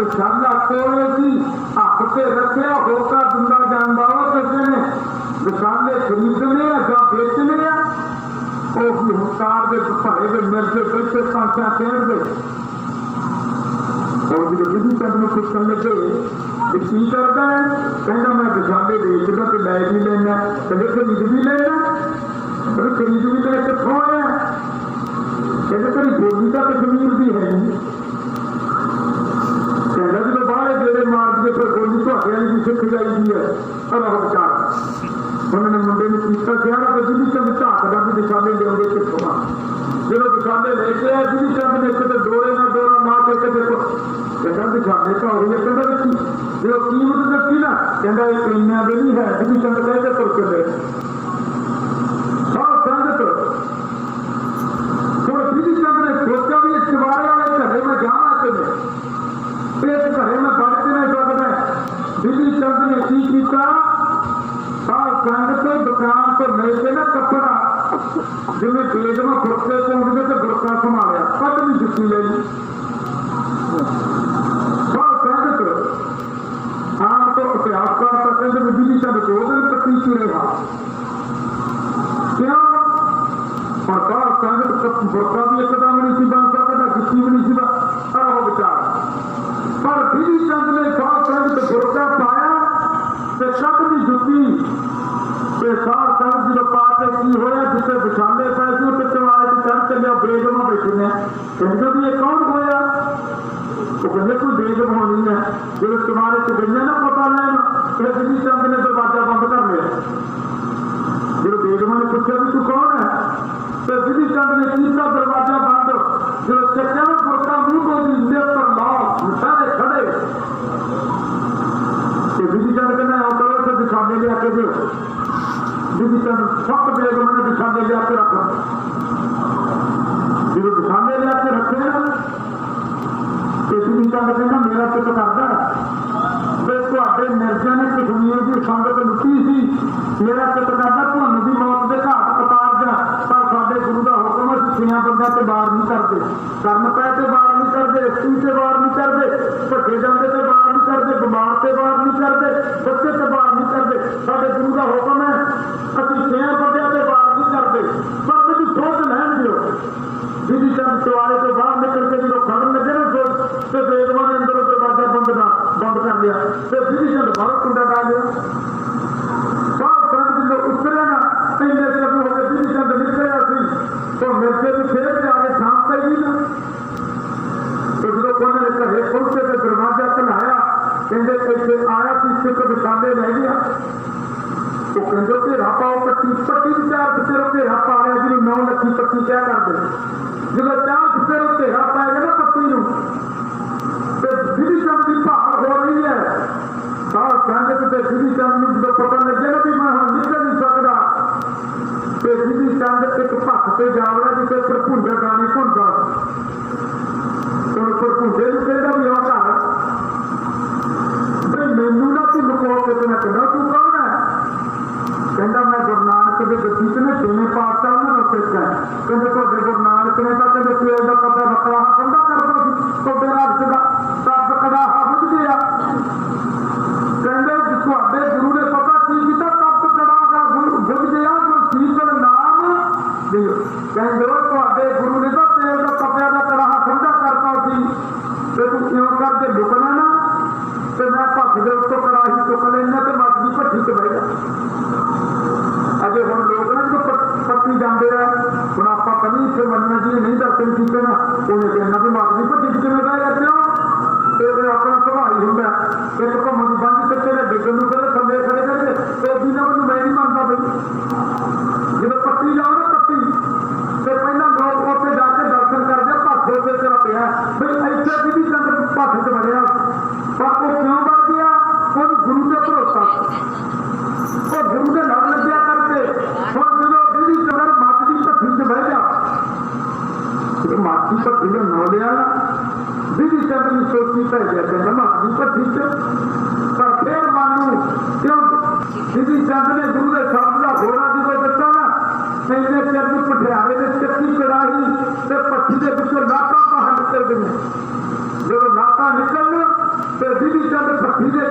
ਵਿਛਾਲਾ ਕੋਲੇ ਸੀ ਹੱਥ ਤੇ ਰੱਖਿਆ ਹੋਕਾ ਦਿੰਦਾ ਜਾਂਦਾ ਵਾ ਕਿਸੇ ਨੇ ਵਿਛਾਲੇ ਖਰੀਦਣੇ ਆ ਜਾਂ ਵੇਚਣੇ ਆ ਉਹ ਵੀ ਹੰਕਾਰ ਦੇ ਭਾਰੇ ਦੇ ਮਿਰਦੇ ਬੈਠੇ ਪਾਸਿਆ ਖੇਡਦੇ ਔਰ ਜਦੋਂ ਬਿਧੀ ਚੰਦ ਨੂੰ ਪੁੱਛਣ ਲੱਗੇ ਵੀ ਕੀ ਕਰਦਾ ਹੈ ਕਹਿੰਦਾ ਮੈਂ ਵਿਛਾਲੇ ਵੇਚਦਾ ਤੇ ਲੈ ਵੀ ਲੈਣਾ ਕਹਿੰਦੇ ਖਰੀਦ ਵੀ ਲੈਣਾ ਖਰੀਦ ਵੀ ਲੈ ਕਿੱਥੋਂ ਆਇਆ ਕਹਿੰਦੇ ਤੇਰੀ ਬੋਲੀ ਤਾਂ ਕਸ਼ਮੀਰ ਦੀ ਹੈ ਨਹੀਂ ਕਹਿੰਦਾ ਜਦੋਂ ਬਾਹਰ ਜਿਹੜੇ ਮਾਰਦੇ ਫਿਰ ਗੋਲੀ ਤੁਹਾਡੇ ਵਾਲੀ ਵੀ ਸਿੱਖ ਜਾਈਦੀ ਹੈ ਪਰ ਉਹ ਵਿਚਾਰ ਉਹਨਾਂ ਨੇ ਮੁੰਡੇ ਨੂੰ ਕੀਤਾ ਕਿਹਾ ਕਿ ਬਿਧੀ ਚੰਦ ਝਾਕਦਾ ਵੀ ਵਿਛਾਲੇ ਲਿਆਉਂਦੇ ਕਿੱਥੋਂ ਆ ਜਦੋਂ ਵਿਛਾਲੇ ਲੈ ਕੇ ਆਇਆ ਬਿਧੀ ਚੰਦ ਨੇ ਕਿਤੇ ਡੋਰੇ ਨਾਲ ਡੋਰਾ ਮਾਰ ਕੇ ਕਿਤੇ ਕਹਿੰਦਾ ਵਿਛਾਲੇ ਤਾਂ ਹੋਈ ਹੈ ਕਹਿੰਦਾ ਦੇਖੀ ਜਦੋਂ ਕੀਮਤ ਦੱਸੀ ਨਾ ਕਹਿੰਦਾ ਇਹ ਇੰਨਾ ਦੇ ਨਹੀਂ ਹੈ ਬਿਧੀ ਚੰਦ ਕਹਿੰਦੇ ਤੁਰ ਕੇ ਲੈ ਸਾਹ ਸੰਗਤ ਹੁਣ ਬਿਧੀ ਚੰਦ ਨੇ ਸੋਚਿਆ ਵੀ ਇਸ ਚਵਾਰੇ ਵਾਲੇ ਘਰੇ ਮੈਂ ਜਾਣਾ ਕਿਵੇਂ ਇਸ ਘਰੇ ਮੈਂ ਵੜ ਕੇ ਨਹੀਂ ਸਕਦਾ ਬਿਧੀ ਚੰਦ ਨੇ ਕੀ ਕੀਤਾ ਸਾਹ ਸੰਗਤ ਦੁਕਾਨ ਤੋਂ ਲੈ ਕੇ ਨਾ ਕੱਪੜਾ ਜਿਵੇਂ ਬੇਦਮਾ ਫੁਰਕੇ ਪਾਉਂਦੇ ਤੇ ਗੁਰਕਾ ਸੰਭਾਲਿਆ ਪੱਟ ਵੀ ਜੁੱਤੀ ਲਈ ਸਾਹ ਸੰਗਤ ਆਮ ਤੋਂ ਇਤਿਹਾਸਕਾਰ ਤਾਂ ਕਹਿੰਦੇ ਵੀ ਬਿਧੀ ਚੰਦ 2 ਦਿਨ ਪੱਟੀ ਚ ਰਿਹਾ ਕਿਉਂ ਪਰ ਸਾਹ ਸੰਗਤ ਗੁਰਕਾ ਵੀ ਇੱਕਦਮ ਨਹੀਂ ਸੀ ਬਣ ਸਕਦਾ ਜੁੱਤੀ ਵੀ ਨਹੀਂ ਸੀ ਉਹ ਵਿਚਾਰ ਪਰ ਬਿਧੀ ਚੰਦ ਨੇ ਸਾਹ ਸੰਗਤ ਗੁਰਕਾ ਪਾਇਆ ਤੇ ਸਭ ਦੀ ਜੁੱਤੀ ਤੇ ਸਾਹ ਸੰਗਤ ਜਦੋਂ ਪਾ ਕੇ ਕੀ ਹੋਇਆ ਜਿੱਥੇ ਵਿਛਾਲੇ ਪਏ ਸੀ ਉੱਤੇ ਚਵਾਰੇ ਚ ਚੜ ਚੱਲਿਆ ਬੇਗਮਾਂ ਬੈਠੇ ਨੇ ਕਹਿੰਦੇ ਵੀ ਇਹ ਕੌਣ ਹੋਇਆ ਉਹ ਕਹਿੰਦੇ ਕੋਈ ਬੇਗਮ ਹੋਣੀ ਹੈ ਜਦੋਂ ਚਵਾਰੇ ਚ ਗਈਆਂ ਨਾ ਪਤਾ ਲੈਣ ਫਿਰ ਬਿਧੀ ਚੰਦ ਨੇ ਦਰਵਾਜ਼ਾ ਬੰਦ ਕਰ ਲਿਆ ਜਦੋਂ ਬੇਗਮਾਂ ਨੇ ਪੁੱਛਿਆ ਵੀ ਤੂੰ ਕੌਣ ਹੈ ਤੇ ਬਿਧੀ ਚੰਦ ਨੇ ਕੀਤਾ ਦਰਵਾਜ਼ਾ ਬੰਦ ਜਦੋਂ ਚੱਕਿਆ ਨਾ ਗੁਰਕਾ ਮੂੰਹ ਬੋਲੀ ਨਿਰਤਰ ਲਾਲ ਸਾਰੇ ਖੜੇ ਤੇ ਬਿਧੀ ਚੰਦ ਕਹਿੰਦਾ ਆਉ ਕਰੋ ਤੇ ਵਿਛਾਲੇ ਲਿਆ ਕੇ ਦਿਓ ਬਿਧੀ ਚੰਦ ਸਭ ਬੇਗਮਾਂ ਨੇ ਵਿਛਾਲੇ ਲਿਆ ਕੇ ਰੱਖ ਜਦੋਂ ਵਿਛਾਲੇ ਲਿਆ ਕੇ ਰੱਖੇ ਨਾ ਤੇ ਬਿਧੀ ਚੰਦ ਕਹਿੰਦਾ ਮੇਰਾ ਚਿੱਤ ਕਰਦਾ ਵੀ ਤੁਹਾਡੇ ਮਿਰਜ਼ੇ ਨੇ ਕਸ਼ਮੀਰ ਦੀ ਸੰਗਤ ਲੁੱਟੀ ਸੀ ਮੇਰਾ ਚਿੱਤ ਕਰਦਾ ਤੁਹਾਨੂੰ ਵੀ ਮੌਤ ਦੇ ਘਾਟ ਉਤਾਰ ਦਿਆਂ ਪਰ ਸਾਡੇ ਗੁਰੂ ਦਾ ਹੁਕਮ ਹੈ 6 ਬੰਦਿਆਂ ਤੇ ਵਾਰ ਨਹੀਂ ਕਰਦੇ ਕਰਨ ਪੈ ਤੇ ਵਾਰ ਨਹੀਂ ਕਰਦੇ ਇਸਤਰੀ ਤੇ ਵਾਰ ਨਹੀਂ ਕਰਦੇ ਭੱਜੇ ਜਾਂਦੇ ਤੇ ਵਾਰ ਨਹੀਂ ਕਰਦੇ ਬਿਮਾਰ ਤੇ ਵਾਰ ਨਹੀਂ ਕਰਦੇ ਬੱਚੇ ਤੇ ਵਾਰ ਨਹੀਂ ਕਰਦੇ ਸਾਡੇ ਗੁਰੂ ਦਾ ਹੁਕਮ ਹੈ ਅਸੀਂ 6 ਬੰਦਿਆਂ ਤੇ ਵਾਰ ਨਹੀਂ ਕਰਦੇ ਪਰ ਤੁਸੀਂ ਸੋਚ ਲੈਣ ਦਿਓ ਬਿਧੀ ਚੰਦ ਚਵਾਰੇ ਤੋਂ ਬਾਹਰ ਨਿਕਲ ਕੇ ਜਦੋਂ ਖੜਨ ਲੱਗੇ ਨਾ ਤੇ ਬੇਗਮਾਂ ਨੇ ਅੰਦਰੋਂ ਦਰਵਾਜ਼ਾ ਬੰਦ ਕਰ ਲਿਆ ਤੇ ਬਿਧੀ ਚੰਦ ਬਾਹਰ ਕੁੰਡਾ ਡਾਲ ਲਿਆ ਸਾਹ ਸੰਗਤ ਜਦੋਂ ਉਤਰਿਆ ਨਾ ਇੰਨੇ ਚਿਰ ਹੋ ਗਏ ਬਿਧੀ ਚੰਦ ਨਿਕਲਿਆ ਸੀ ਤਾਂ ਮਿਰਜ਼ੇ ਨੂੰ ਫੇਰ ਜਾ ਕੇ ਥਾਂ ਪਈ ਨਾ कहते इतने आया कि सिख विशाले रह गया तो कहते घेरा पाओ पट्टी पट्टी विचार सिर घेरा पा लिया जिन्होंने 9 ਲੱਖੀ पट्टी क्या कर दे जो चाह सिर घेरा पाएगा ना पट्टी विधि चंद की भाल हो रही है साल संगत से विधि चंद जो पता लगे ना भी मैं हम निकल नहीं सकता तो विधि चंद एक भक्त से जावड़ा जिसे भरपूंजा गाने भुनता भरपूंजे कहता भी आ घर मैनू ना तू लुको के कहना तू कौन है कहता मैं गुरु नानक के गति च ना 6वें पातशाह उन्होंने सिख है कहते तुहाडे गुरु नानक ने तो कहते पेड़ का पता रखड़ा कंधा करता सी तुहाडे रस का तप कड़ा बुझ गया कहते तुहाडे गुरु ने पता की किया तप कड़ा बुझ गया शीतल नाम दियो कहते तुहाडे गुरु ने तो पेड़ का तपया का कड़ा कंधा करता सी तू क्यों करके लुकना ना तो मैं भक्त के उत्तों कड़ाही चुक लेना तो मत की भट्ठी च बह जा अजे हम लोग ना जो पत्ती जाते हैं हम आप कभी इतने मनना जी नहीं दर्शन किए ना उन्हें कहना भी मत की भट्ठी च किमें बह जा क्यों तो अपना सुभाव ही होंगे एक घूमन बंद करके डिगन में पहले थले खड़े करके तो भी ना मैं नहीं मानता भाई जो पत्ती जाओ ना पत्ती तो पहला लोग उत्थे जाके दर्शन करते भक्त से तेरा पिया भाई ऐसे भी चंद भक्त च बढ़िया पर वो क्यों बढ़ गया वो गुरु का भरोसा वो गुरु के लड़ लग्या करके हम जो विधि चंद मत की भट्ठी च बह जा मत की भट्ठी ने न लिया विधि चंद की सोची पै गया कहना मत की भट्ठी च पर फिर मानू क्यों विधि चंद ने गुरु के शब्द का घोड़ा जो दसा ना मेरे चर की पटियाले में चक्की कड़ाही ते भट्ठी के पिछले नाटा बाहर निकल गई जो नाटा निकलना तो विधि चंद भट्ठी के